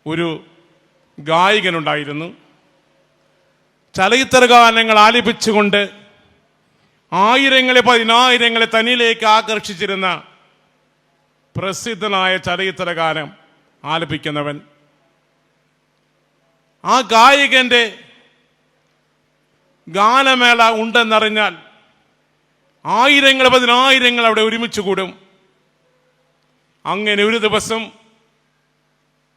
ഒരു ഗായകനുണ്ടായിരുന്നു. ചലച്ചിത്ര ഗാനങ്ങൾ ആലപിച്ചുകൊണ്ട് ആയിരങ്ങളെ പതിനായിരങ്ങളെ തന്നിലേക്ക് ആകർഷിച്ചിരുന്ന പ്രസിദ്ധനായ ചലച്ചിത്ര ഗാനം ആലപിക്കുന്നവൻ. ആ ഗായകന്റെ ഗാനമേള ഉണ്ടെന്നറിഞ്ഞാൽ ആയിരങ്ങൾ പതിനായിരങ്ങൾ അവിടെ ഒരുമിച്ച് കൂടും. അങ്ങനെ ഒരു ദിവസം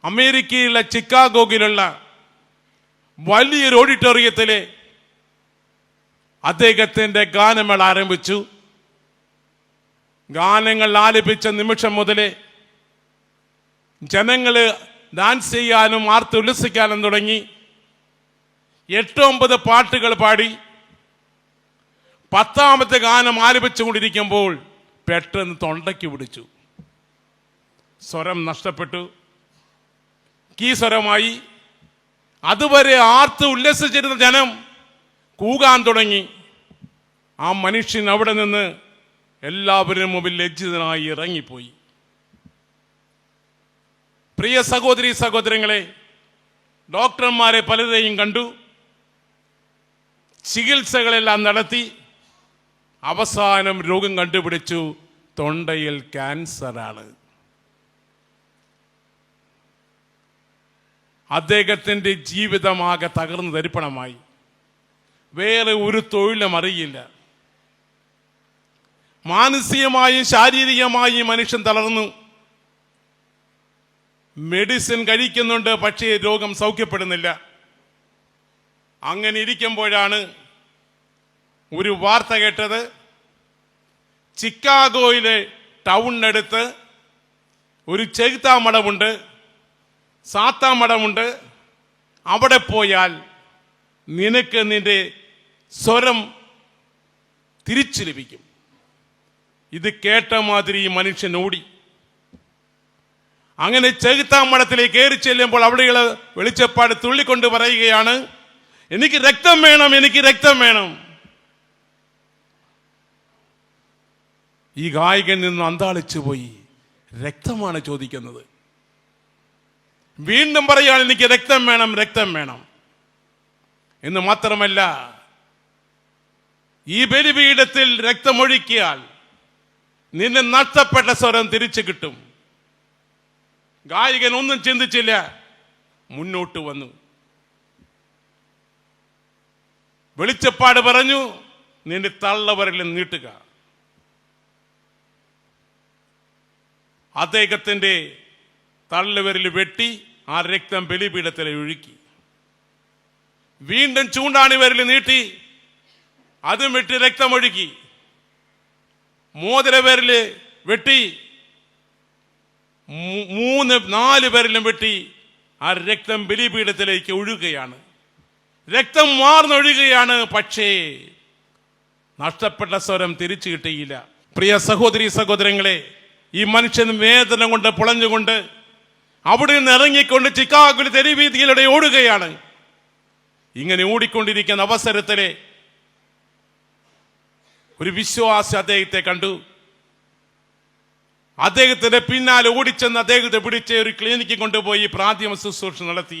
അമേരിക്കയിലെ ചിക്കാഗോയിലുള്ള വലിയൊരു ഓഡിറ്റോറിയത്തിലെ അദ്ദേഹത്തിൻ്റെ ഗാനമേള ആരംഭിച്ചു. ഗാനങ്ങൾ ആലപിച്ച നിമിഷം മുതലേ ജനങ്ങൾ ഡാൻസ് ചെയ്യാനും ആർത്തുല്ലസിക്കാനും തുടങ്ങി. 8-9 പാട്ടുകൾ പാടി 10ാമത്തെ ഗാനം ആലപിച്ചുകൊണ്ടിരിക്കുമ്പോൾ പെട്ടെന്ന് തൊണ്ടയ്ക്ക് പിടിച്ചു, സ്വരം നഷ്ടപ്പെട്ടു, കീസ്വരമായി. അതുവരെ ആർത്ത് ഉല്ലസിച്ചിരുന്ന ജനം കൂകാൻ തുടങ്ങി. ആ മനുഷ്യൻ അവിടെ നിന്ന് എല്ലാവരും മുമ്പിൽ ലജ്ജിതനായി ഇറങ്ങിപ്പോയി. പ്രിയ സഹോദരി സഹോദരങ്ങളെ, ഡോക്ടർമാരെ പലരെയും കണ്ടു, ചികിത്സകളെല്ലാം നടത്തി. അവസാനം രോഗം കണ്ടുപിടിച്ചു, തൊണ്ടയിൽ ക്യാൻസറാണ്. അദ്ദേഹത്തിൻ്റെ ജീവിതമാകെ തകർന്നു തരിപ്പണമായി. വേറെ ഒരു തൊഴിലും അറിയില്ല. മാനസികമായും ശാരീരികമായും മനുഷ്യൻ തളർന്നു. മെഡിസിൻ കഴിക്കുന്നുണ്ട്, പക്ഷേ രോഗം സൗഖ്യപ്പെടുന്നില്ല. അങ്ങനെ ഇരിക്കുമ്പോഴാണ് ഒരു വാർത്ത കേട്ടത്. ചിക്കാഗോയിലെ ടൗണിനടുത്ത് ഒരു ചെകുത്താ മഠമുണ്ട്, സാത്താ മഠമുണ്ട്. അവിടെ പോയാൽ നിനക്ക് നിന്റെ സ്വരം തിരിച്ചു ലഭിക്കും. ഇത് കേട്ട മാതിരി മനുഷ്യൻ ഓടി. അങ്ങനെ ചെകുത്താ മഠത്തിലേക്ക് കയറി ചെല്ലുമ്പോൾ അവിടെയുള്ള വെളിച്ചപ്പാട് തുള്ളിക്കൊണ്ട് പറയുകയാണ്, എനിക്ക് രക്തം വേണം, എനിക്ക് രക്തം വേണം. ഈ ഗായകൻ നിന്ന് അന്താളിച്ചു പോയി. രക്തമാണ് ചോദിക്കുന്നത്. വീണ്ടും പറയുകയാണ്, എനിക്ക് രക്തം വേണം, രക്തം വേണം എന്ന് മാത്രമല്ല, ഈ ബലിപീഠത്തിൽ രക്തമൊഴുക്കിയാൽ നിന്നെ നഷ്ടപ്പെട്ട സ്വരം തിരിച്ചു കിട്ടും. ഗായകൻ ഒന്നും ചിന്തിച്ചില്ല, മുന്നോട്ട് വന്നു. വെളിച്ചപ്പാട് പറഞ്ഞു, നിന്റെ തള്ളവരിൽ നീട്ടുക. അദ്ദേഹത്തിന്റെ തള്ളവരിൽ വെട്ടി ആ രക്തം ബലിപീഠത്തിൽ ഒഴുക്കി. വീണ്ടും ചൂണ്ടാണി വിരൽ നീട്ടി, അതും വെട്ടി രക്തമൊഴുക്കി. മോതിരവിരല് വെട്ടി, 3-4 വിരലും വെട്ടി ആ രക്തം ബലിപീഠത്തിലേക്ക് ഒഴുകുകയാണ്. രക്തം വാർന്നൊഴുകുകയാണ്. പക്ഷേ നഷ്ടപ്പെട്ട സ്വരം തിരിച്ചു കിട്ടിയില്ല. പ്രിയ സഹോദരി സഹോദരങ്ങളെ, ഈ മനുഷ്യൻ വേദന കൊണ്ട് പുളഞ്ഞുകൊണ്ട് അവിടെ നിന്ന് ഇറങ്ങിക്കൊണ്ട് ചിക്കാഗോയിലെ തെരുവീതിയിലൂടെ ഓടുകയാണ്. ഇങ്ങനെ ഓടിക്കൊണ്ടിരിക്കുന്ന അവസരത്തിലെ ഒരു വിശ്വാസി അദ്ദേഹത്തെ കണ്ടു. അദ്ദേഹത്തിന്റെ പിന്നാലെ ഓടിച്ചെന്ന് അദ്ദേഹത്തെ പിടിച്ച് ഒരു ക്ലിനിക്കിൽ കൊണ്ടുപോയി പ്രാഥമിക ശുശ്രൂഷ നടത്തി.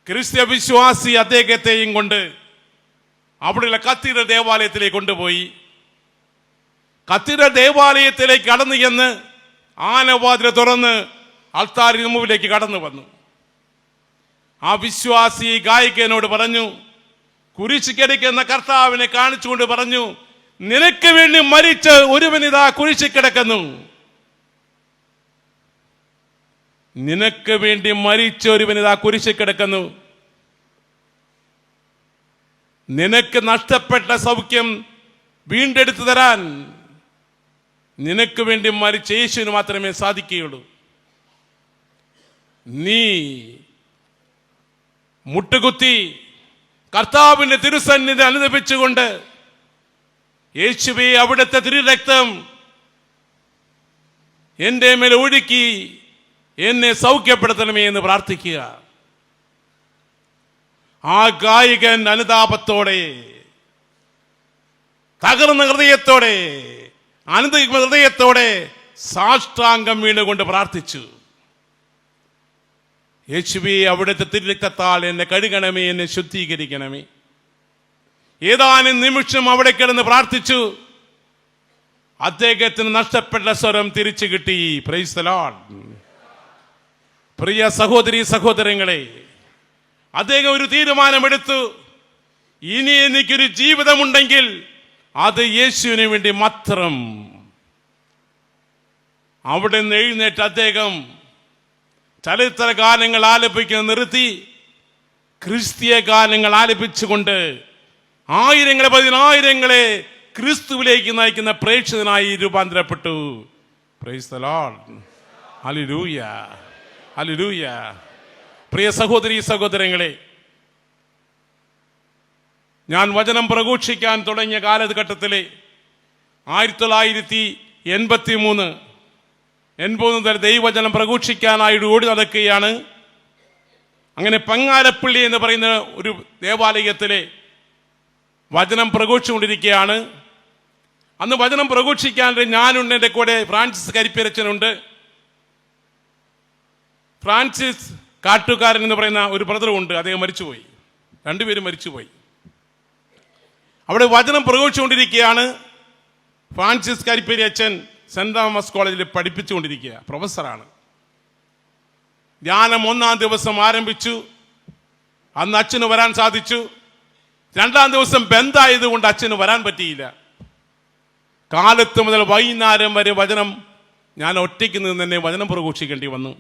ക്രിസ്ത്യ വിശ്വാസി അദ്ദേഹത്തെയും കൊണ്ട് അവിടെയുള്ള കത്തീഡ്രൽ ദേവാലയത്തിലേക്ക് കൊണ്ടുപോയി. കത്തീഡ്രൽ ദേവാലയത്തിലേക്ക് കടന്നു ചെന്ന് ആനവാതിൽ തുറന്ന് അൾത്താരിന് മുമ്പിലേക്ക് കടന്നു വന്നു. ആ വിശ്വാസി ഗായകനോട് പറഞ്ഞു, കുരിശ് കിടക്കുന്ന കർത്താവിനെ കാണിച്ചുകൊണ്ട് പറഞ്ഞു, നിനക്ക് വേണ്ടി മരിച്ച ഒരുവനിതാ കുരിശിൽ കിടക്കുന്നു. നിനക്ക് വേണ്ടി മരിച്ച ഒരുവനിതാ കുരിശിൽ കിടക്കുന്നു. നിനക്ക് നഷ്ടപ്പെട്ട സൗഖ്യം വീണ്ടെടുത്തു തരാൻ നിനക്ക് വേണ്ടി മരിച്ച യേശുവിന് മാത്രമേ സാധിക്കുകയുള്ളൂ. നീ മുട്ടുകുത്തി കർത്താവിന്റെ തിരുസന്നിധി അനുദപിച്ചുകൊണ്ട്, യേശുവേ, അവിടുത്തെ തിരുരക്തം എൻ്റെ മേൽ ഒഴുക്കി എന്നെ സൗഖ്യപ്പെടുത്തണമേ എന്ന് പ്രാർത്ഥിക്കുക. ആ ഗായകൻ അനുതാപത്തോടെ, തകർന്ന ഹൃദയത്തോടെ, അനന്ത ഹൃദയത്തോടെ സാഷ്ടാംഗം വീണുകൊണ്ട് പ്രാർത്ഥിച്ചു. യേശുവേ, അവിടുത്തെ തിരുരക്തത്താൽ എന്നെ കഴുകണമേ, എന്നെ ശുദ്ധീകരിക്കണമേ. ഏതാനും നിമിഷം അവിടെ കിടന്ന് പ്രാർത്ഥിച്ചു. അദ്ദേഹത്തിന് നഷ്ടപ്പെട്ട സ്വരം തിരിച്ചു കിട്ടി. Price the Lord. പ്രിയ സഹോദരീ സഹോദരങ്ങളെ, അദ്ദേഹം ഒരു തീരുമാനമെടുത്തു. ഇനി എനിക്കൊരു ജീവിതമുണ്ടെങ്കിൽ അത് യേശുവിന് വേണ്ടി മാത്രം. അവിടെ നിന്ന് എഴുന്നേറ്റ് അദ്ദേഹം ചരിത്ര ഗാനങ്ങൾ ആലപിക്കുന്നത് നിർത്തി ക്രിസ്തീയ ഗാനങ്ങൾ ആലപിച്ചുകൊണ്ട് ആയിരങ്ങളെ പതിനായിരങ്ങളെ ക്രിസ്തുവിലേക്ക് നയിക്കുന്ന പ്രേക്ഷിതനായി രൂപാന്തരപ്പെട്ടു. Praise the Lord. Hallelujah, hallelujah. പ്രിയ സഹോദരീ സഹോദരങ്ങളെ, ഞാൻ വചനം പ്രഘോഷിക്കാൻ തുടങ്ങിയ കാലഘട്ടത്തിലെ 1983 മുതൽ ദൈവവചനം പ്രഘോഷിക്കാനായിട്ട് ഓടി നടക്കുകയാണ്. അങ്ങനെ പങ്ങാരപ്പള്ളി എന്ന് പറയുന്ന ഒരു ദേവാലയത്തിലെ വചനം പ്രഘോഷിച്ചുകൊണ്ടിരിക്കുകയാണ്. അന്ന് വചനം പ്രഘോഷിക്കാൻ ഞാനുണ്ട്, എൻ്റെ കൂടെ ഫ്രാൻസിസ് കരിപ്പരച്ചനുണ്ട്. ഫ്രാൻസിസ് കാട്ടുകാരൻ എന്ന് പറയുന്ന ഒരു ബ്രദറുണ്ട്, അദ്ദേഹം മരിച്ചുപോയി. രണ്ടുപേരും മരിച്ചുപോയി. അവിടെ വചനം പ്രഘോഷിച്ചുകൊണ്ടിരിക്കുകയാണ്. ഫ്രാൻസിസ് കരിപ്പരച്ചൻ സെന്റ് തോമസ് കോളേജിൽ പഠിപ്പിച്ചുകൊണ്ടിരിക്കുക, പ്രൊഫസറാണ്. ധ്യാനം 1-ാം ദിവസം ആരംഭിച്ചു. അന്ന് അച്ഛന് വരാൻ സാധിച്ചു. 2-ാം ദിവസം ബന്ധായതുകൊണ്ട് അച്ഛന് വരാൻ പറ്റിയില്ല. കാലത്ത് മുതൽ വൈകുന്നേരം വരെ വചനം ഞാൻ ഒറ്റയ്ക്ക് നിന്ന് തന്നെ വചനം പ്രഘോഷിക്കേണ്ടി വന്നു.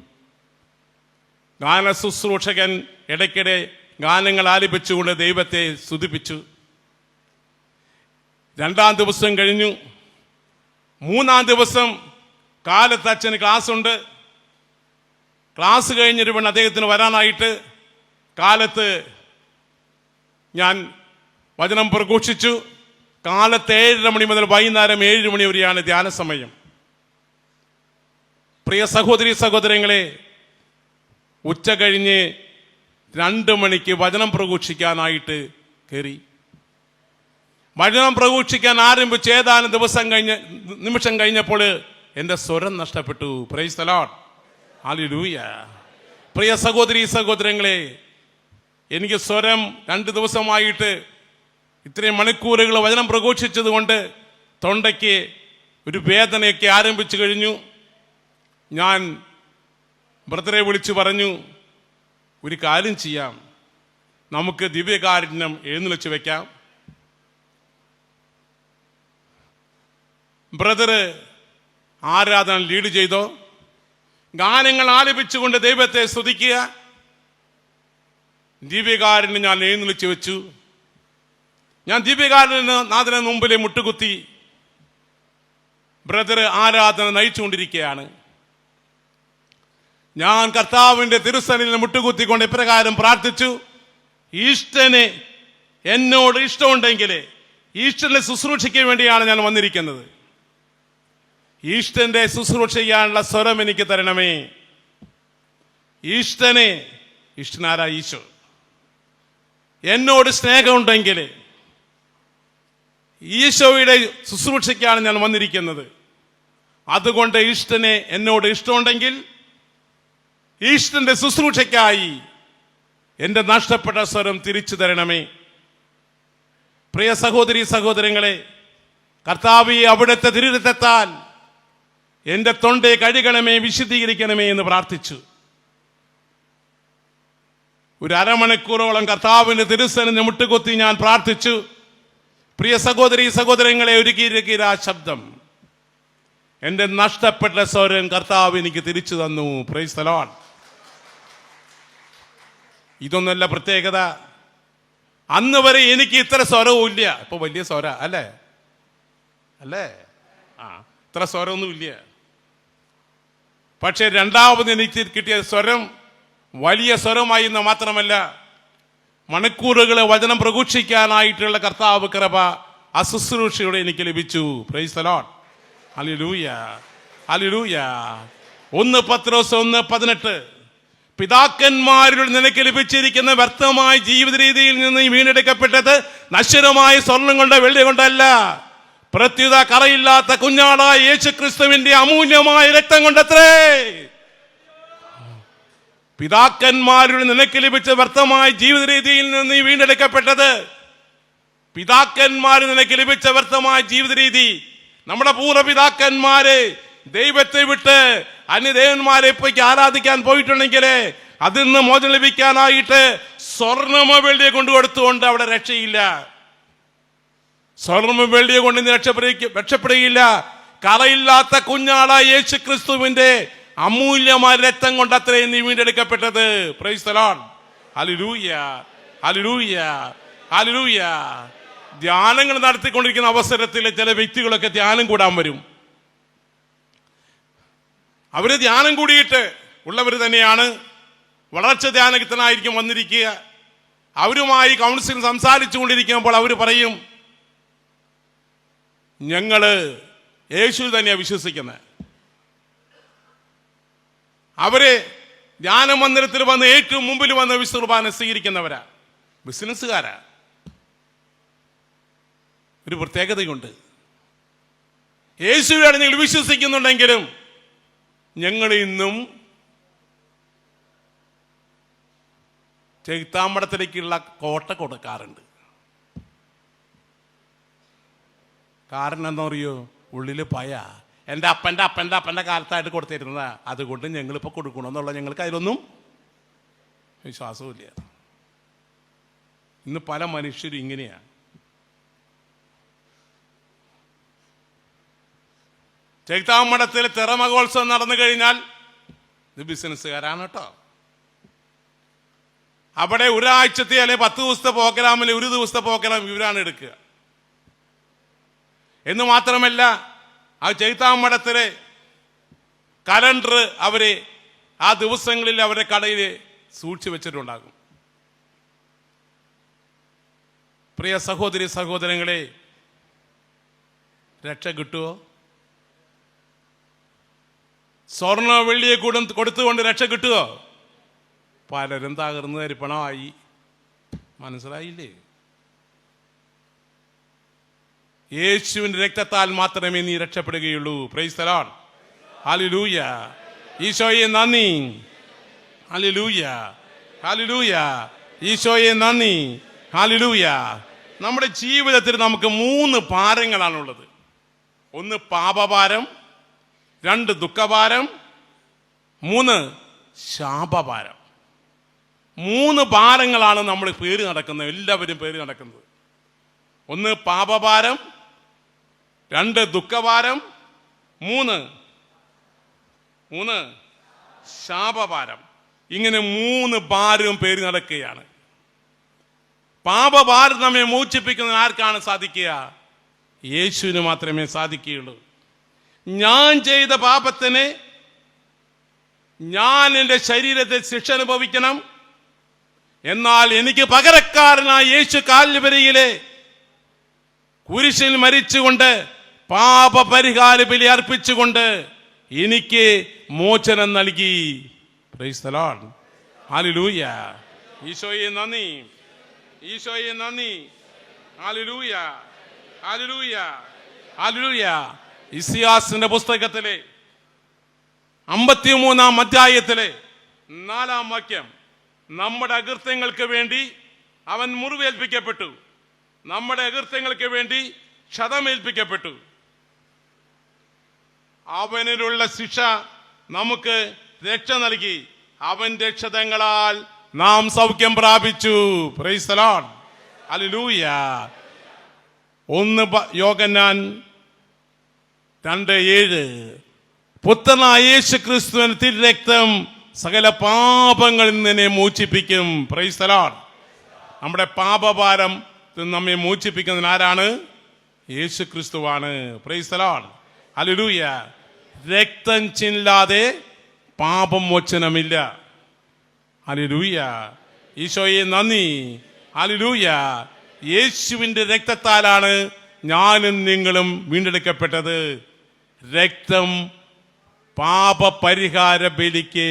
ഗാന ശുശ്രൂഷകൻ ഇടയ്ക്കിടെ ഗാനങ്ങൾ ആലപിച്ചുകൊണ്ട് ദൈവത്തെ സ്തുതിപ്പിച്ചു. 2-ാം ദിവസം കഴിഞ്ഞു. 3-ാം ദിവസം കാലത്ത് അച്ഛന് ക്ലാസ് ഉണ്ട്. ക്ലാസ് കഴിഞ്ഞൊരു പെണ്ണ് അദ്ദേഹത്തിന് വരാനായിട്ട് കാലത്ത് ഞാൻ വചനം പ്രഘോഷിച്ചു. കാലത്ത് 7:30 മണി മുതൽ വൈകുന്നേരം 7 മണി വരെയാണ് ധ്യാന സമയം. പ്രിയ സഹോദരീ സഹോദരങ്ങളെ, ഉച്ച കഴിഞ്ഞ് 2 മണിക്ക് വചനം പ്രഘോഷിക്കാനായിട്ട് കയറി. വചനം പ്രഘോഷിക്കാൻ ആരംഭിച്ച് ഏതാനും നിമിഷം കഴിഞ്ഞപ്പോൾ എൻ്റെ സ്വരം നഷ്ടപ്പെട്ടു. Price the Lord. ഹല്ലേലൂയ. പ്രിയ സഹോദരീ സഹോദരങ്ങളെ, എനിക്ക് സ്വരം 2 ദിവസമായിട്ട് ഇത്രയും മണിക്കൂറുകൾ വചനം പ്രഘോഷിച്ചത് കൊണ്ട് തൊണ്ടയ്ക്ക് ഒരു വേദനയൊക്കെ ആരംഭിച്ചു കഴിഞ്ഞു. ഞാൻ ബ്രദറെ വിളിച്ചു പറഞ്ഞു, ഒരു കാര്യം ചെയ്യാം, നമുക്ക് ദിവ്യകാരുണ്യം എഴുന്നള്ളിച്ച് വെക്കാം. ബ്രദർ ആരാധന ലീഡ് ചെയ്തോ, ഗാനങ്ങൾ ആലപിച്ചുകൊണ്ട് ദൈവത്തെ സ്തുതിക്കുക. ദിവ്യകാരുണ്യം ഞാൻ എഴുന്നള്ളിച്ച് വെച്ചു. ഞാൻ ദിവ്യകാരുണ്യനാഥന് മുമ്പിലെ മുട്ടുകുത്തി ബ്രദർ ആരാധന നയിച്ചുകൊണ്ടിരിക്കുകയാണ്. ഞാൻ കർത്താവിൻ്റെ തിരുസന്നിധിയിൽ മുട്ടുകുത്തിക്കൊണ്ട് ഇപ്രകാരം പ്രാർത്ഥിച്ചു, ഈഷ്ടന് എന്നോട് ഇഷ്ടമുണ്ടെങ്കിൽ ഈഷ്ടന്റെ ശുശ്രൂഷയ്ക്ക് വേണ്ടിയാണ് ഞാൻ വന്നിരിക്കുന്നത്. ഈഷ്ടന്റെ ശുശ്രൂഷ ചെയ്യാനുള്ള സ്വരം എനിക്ക് തരണമേ. ഈഷ്ടനാരാ? ഈശോ. എന്നോട് സ്നേഹമുണ്ടെങ്കിൽ ഈശോയുടെ ശുശ്രൂഷയ്ക്കാണ് ഞാൻ വന്നിരിക്കുന്നത്. അതുകൊണ്ട് ഈഷ്ടനെ എന്നോട് ഇഷ്ടമുണ്ടെങ്കിൽ ഈഷ്ടന്റെ ശുശ്രൂഷയ്ക്കായി എൻ്റെ നഷ്ടപ്പെട്ട സ്വരം തിരിച്ചു തരണമേ. പ്രിയ സഹോദരീ സഹോദരങ്ങളെ, കർത്താവേ, അവിടുത്തെ തിരുരക്തത്താൽ എൻ്റെ തൊണ്ടയെ കഴുകണമേ, വിശുദ്ധീകരിക്കണമേ എന്ന് പ്രാർത്ഥിച്ചു. ഒരു അരമണിക്കൂറോളം കർത്താവിൻ്റെ തിരുസന്നിധിയിൽ മുട്ടുകുത്തി ഞാൻ പ്രാർത്ഥിച്ചു. പ്രിയ സഹോദരീ സഹോദരങ്ങളെ, ഒരു കീരകീരാ ശബ്ദം, എൻ്റെ നഷ്ടപ്പെട്ട സ്വരം കർത്താവ് എനിക്ക് തിരിച്ചു തന്നു. Price the Lord. ഇതൊന്നുമല്ല പ്രത്യേകത. അന്ന് വരെ എനിക്ക് ഇത്ര സ്വരവും ഇല്ല. ഇപ്പൊ വലിയ സ്വര അല്ലേ? ഇത്ര സ്വരമൊന്നും ഇല്ല. പക്ഷെ രണ്ടാമത് എനിക്ക് കിട്ടിയ സ്വരം വലിയ സ്വരമായി എന്ന് മാത്രമല്ല, മണിക്കൂറുകളെ വചനം പ്രഘോഷിക്കാനായിട്ടുള്ള കർത്താവ് കൃപ ആ ശുശ്രൂഷയോടെ എനിക്ക് ലഭിച്ചു. Praise the Lord. Hallelujah, hallelujah. 1 പത്രോസ് 1:18 പിതാക്കന്മാരുടെ നിനക്ക് ലഭിച്ചിരിക്കുന്ന വ്യർത്ഥമായ ജീവിത രീതിയിൽ നിന്ന് വീണ്ടെടുക്കപ്പെട്ടത് നശ്വരമായ സ്വർണം കൊണ്ട് വെള്ളി കൊണ്ടല്ല, പ്രത്യുത കറയില്ലാത്ത കുഞ്ഞാടായ യേശു ക്രിസ്തുവിന്റെ അമൂല്യമായ രക്തം കൊണ്ടത്രേ. പിതാക്കന്മാരുടെ നിനക്ക് ലഭിച്ച വ്യർത്ഥമായ ജീവിത രീതിയിൽ നിന്ന് നീ വീണ്ടെടുക്കപ്പെട്ടത്. പിതാക്കന്മാർ നിനക്ക് ലഭിച്ച വ്യർത്ഥമായ ജീവിത രീതി, നമ്മുടെ പൂർവ്വപിതാക്കന്മാര് ദൈവത്തെ വിട്ട് അന്യദേവന്മാരെ ഇപ്പോഴേക്ക് ആരാധിക്കാൻ പോയിട്ടുണ്ടെങ്കിൽ അതിൽ നിന്ന് മോചനം ലഭിക്കാനായിട്ട് സ്വർണ്ണമോ വെള്ളിയെ കൊണ്ടു കൊടുത്തുകൊണ്ട് അവിടെ രക്ഷയില്ല. സ്വർണ്ണമോ വെള്ളിയെ കൊണ്ട് നീ രക്ഷപ്പെടുകയില്ല. കറയില്ലാത്ത കുഞ്ഞാളായ യേശു ക്രിസ്തുവിന്റെ അമൂല്യമായ രക്തം കൊണ്ട് അത്രയും നീ വീണ്ടെടുക്കപ്പെട്ടത്. Praise the Lord. Hallelujah, hallelujah, hallelujah. ധ്യാനങ്ങൾ നടത്തിക്കൊണ്ടിരിക്കുന്ന അവസരത്തിൽ ചില വ്യക്തികളൊക്കെ ധ്യാനം കൂടാൻ വരും. അവര് ധ്യാനം കൂടിയിട്ട് ഉള്ളവർ തന്നെയാണ്. വളർച്ച ധ്യാനത്തിനായിരിക്കും വന്നിരിക്കുക. അവരുമായി കൗൺസിൽ സംസാരിച്ചു കൊണ്ടിരിക്കുമ്പോൾ അവർ പറയും, ഞങ്ങള് യേശു തന്നെയാണ് വിശ്വസിക്കുന്നത്. അവര് ധ്യാന മന്ദിരത്തിൽ വന്ന് ഏറ്റവും മുമ്പിൽ വന്ന് വിശുദ്ധ കുർബാന സ്വീകരിക്കുന്നവരാ, ബിസിനസ്സുകാരാ. ഒരു പ്രത്യേകതയുണ്ട്. യേശുവിനെ നിങ്ങൾ വിശ്വസിക്കുന്നുണ്ടെങ്കിലും ഞങ്ങൾ ഇന്നും ചെകുത്താമ്പടത്തിലേക്കുള്ള കോട്ട കൊടുക്കാറുണ്ട്. കാരണം എന്താ അറിയോ? ഉള്ളിൽ പയ എൻ്റെ അപ്പൻ്റെ കാലത്തായിട്ട് കൊടുത്തിരുന്നതാ, അതുകൊണ്ട് ഞങ്ങളിപ്പോൾ കൊടുക്കണമെന്നുള്ള ഞങ്ങൾക്ക് അതിലൊന്നും വിശ്വാസമില്ല. ഇന്ന് പല മനുഷ്യരും ഇങ്ങനെയാണ്. ചെകുത്താമ്പടത്തിൽ തിറമകോത്സവം നടന്നു കഴിഞ്ഞാൽ ഇത് ബിസിനസ്സുകാരാണ് കേട്ടോ. അവിടെ ഒരാഴ്ചത്തെ അല്ലെങ്കിൽ 10 ദിവസത്തെ പ്രോഗ്രാമിൽ 1 ദിവസത്തെ പ്രോഗ്രാം ഇവരാണ് എടുക്കുക. എന്ന് മാത്രമല്ല, ആ ചെകുത്താമ്പടത്തിലെ കലണ്ടർ അവര് ആ ദിവസങ്ങളിൽ അവരുടെ കടയിൽ സൂക്ഷിച്ചു വെച്ചിട്ടുണ്ടാകും. പ്രിയ സഹോദരി സഹോദരങ്ങളെ, രക്ഷ കിട്ടുമോ? സ്വർണ്ണ വെള്ളിയെ കൊടുത്തുകൊണ്ട് രക്ഷ കിട്ടുമോ? പലരും തകർന്ന് തരിപ്പണമായി. മനസ്സിലായില്ലേ? യേശുവിന്റെ രക്തത്താൽ മാത്രമേ നീ രക്ഷപ്പെടുകയുള്ളൂ. Praise the Lord. ഹല്ലേലൂയ. ഈശോയെ നന്ദി. Hallelujah, hallelujah. ഈശോയെ നന്ദി. ഹല്ലേലൂയ. നമ്മുടെ ജീവിതത്തിൽ നമുക്ക് 3 ഭാരങ്ങളാണുള്ളത്. 1 പാപഭാരം, 2 ദുഃഖഭാരം, 3 ശാപഭാരം. 3 ഭാരങ്ങളാണ് നമ്മൾ പേര് നടക്കുന്നത്, എല്ലാവരും പേര് നടക്കുന്നത്. 1 പാപഭാരം, 2 ദുഃഖഭാരം, 3 ശാപഭാരം. ഇങ്ങനെ 3 ഭാരവും പേര് നടക്കുകയാണ്. പാപഭാരം നമ്മെ മോചിപ്പിക്കുന്ന ആർക്കാണ് സാധിക്കുക? യേശുവിന് മാത്രമേ സാധിക്കുകയുള്ളൂ. ഞാൻ ചെയ്ത പാപത്തിന് ഞാൻ എൻ്റെ ശരീരത്തിൽ ശിക്ഷ അനുഭവിക്കണം. എന്നാൽ എനിക്ക് പകരക്കാരനായ യേശു കാൽവരിയിലെ കുരിശിൽ മരിച്ചുകൊണ്ട് പാപപരിഹാര ബലി അർപ്പിച്ചുകൊണ്ട് എനിക്ക് മോചനം നൽകി. Price the Lord. ഹല്ലേലൂയ. ഈശോയെ നന്ദി, ഈശോയെ നന്ദി. Hallelujah, hallelujah, hallelujah. ഇസ്യാസിന്റെ പുസ്തകത്തിലെ 53-ാം അധ്യായത്തിലെ 4-ാം വാക്യം, നമ്മുടെ അകൃത്യങ്ങൾക്ക് വേണ്ടി അവൻ മുറിവേൽപ്പിക്കപ്പെട്ടു, നമ്മുടെ അകൃത്യങ്ങൾക്ക് വേണ്ടി ക്ഷതമേൽപ്പിക്കപ്പെട്ടു, അവനിലുള്ള ശിക്ഷ നമുക്ക് രക്ഷ നൽകി, അവന്റെ ക്ഷതങ്ങളാൽ നാം സൗഖ്യം പ്രാപിച്ചു. Price the Lord. ഹല്ലേലൂയ. 1 യോഹന്നാൻ 2:7, പുത്രനായ യേശു ക്രിസ്തുവിന്റെ തിരുരക്തം സകല പാപങ്ങളിൽ നിന്നെ മോചിപ്പിക്കും. Price the Lord. നമ്മുടെ പാപഭാരം നമ്മെ മോചിപ്പിക്കുന്നതിന് ആരാണ്? യേശു ക്രിസ്തുവാണ്. Price the Lord. ഹല്ലേലൂയ. രക്തം ചിന്താതെ പാപമോചനമില്ല. ഹല്ലേലൂയ. ഈശോയെ നന്ദി. ഹല്ലേലൂയ. യേശുവിന്റെ രക്തത്താലാണ് ഞാനും നിങ്ങളും വീണ്ടെടുക്കപ്പെട്ടത്. രക്തം പാപപരിഹാര ബലിക്ക്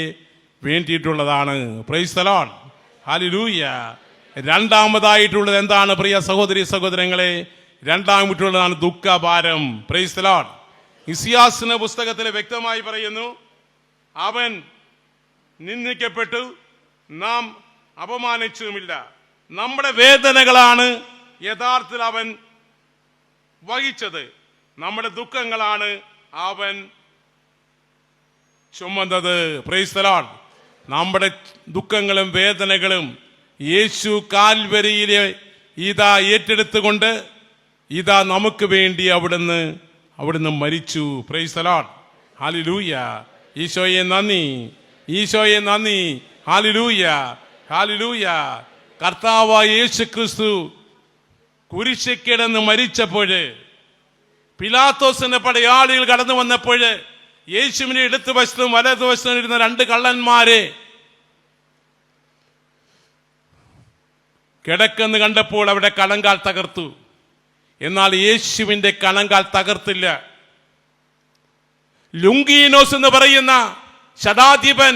വേണ്ടിയിട്ടുള്ളതാണ്. Praise the Lord. ഹല്ലേലൂയ. രണ്ടാമതായിട്ടുള്ളത് എന്താണ് പ്രിയ സഹോദരി സഹോദരങ്ങളെ? രണ്ടാമതായിട്ടുള്ളതാണ് ദുഃഖഭാരം. Praise the Lord. ഇസ്യാസിന്റെ പുസ്തകത്തിൽ വ്യക്തമായി പറയുന്നു, അവൻ നിന്ദിക്കപ്പെട്ടു, നാം അപമാനിച്ചതുമില്ല. നമ്മുടെ വേദനകളാണ് യഥാർത്ഥത്തിൽ അവൻ വഹിച്ചത്, നമ്മുടെ ദുഃഖങ്ങളാണ് അവൻ ചുമന്നത്. Price the Lord. നമ്മുടെ ദുഃഖങ്ങളും വേദനകളും യേശു കാൽവരിയിലെ ഇതാ ഏറ്റെടുത്തുകൊണ്ട് ഇതാ നമുക്ക് വേണ്ടി അവിടുന്ന് മരിച്ചു. Price the Lord. ഹല്ലേലൂയ. ഈശോയെ നന്ദി, ഈശോയെ നന്ദി. Hallelujah, hallelujah. കർത്താവായ യേശു ക്രിസ്തു കുരിശിൽ കിടന്ന് മരിച്ചപ്പോൾ പിലാത്തോസിന്റെ പടയാളികൾ കടന്നു വന്നപ്പോൾ യേശുവിനെ ഇടത്ത് വശത്തും വലതു വശത്തും ഇരുന്ന രണ്ട് കള്ളന്മാരെ കിടക്കെന്ന് കണ്ടപ്പോൾ അവിടെ കണങ്കാൽ തകർത്തു. എന്നാൽ യേശുവിന്റെ കണങ്കാൽ തകർത്തില്ല. ലുങ്കീനോസ് എന്ന് പറയുന്ന ശതാധിപൻ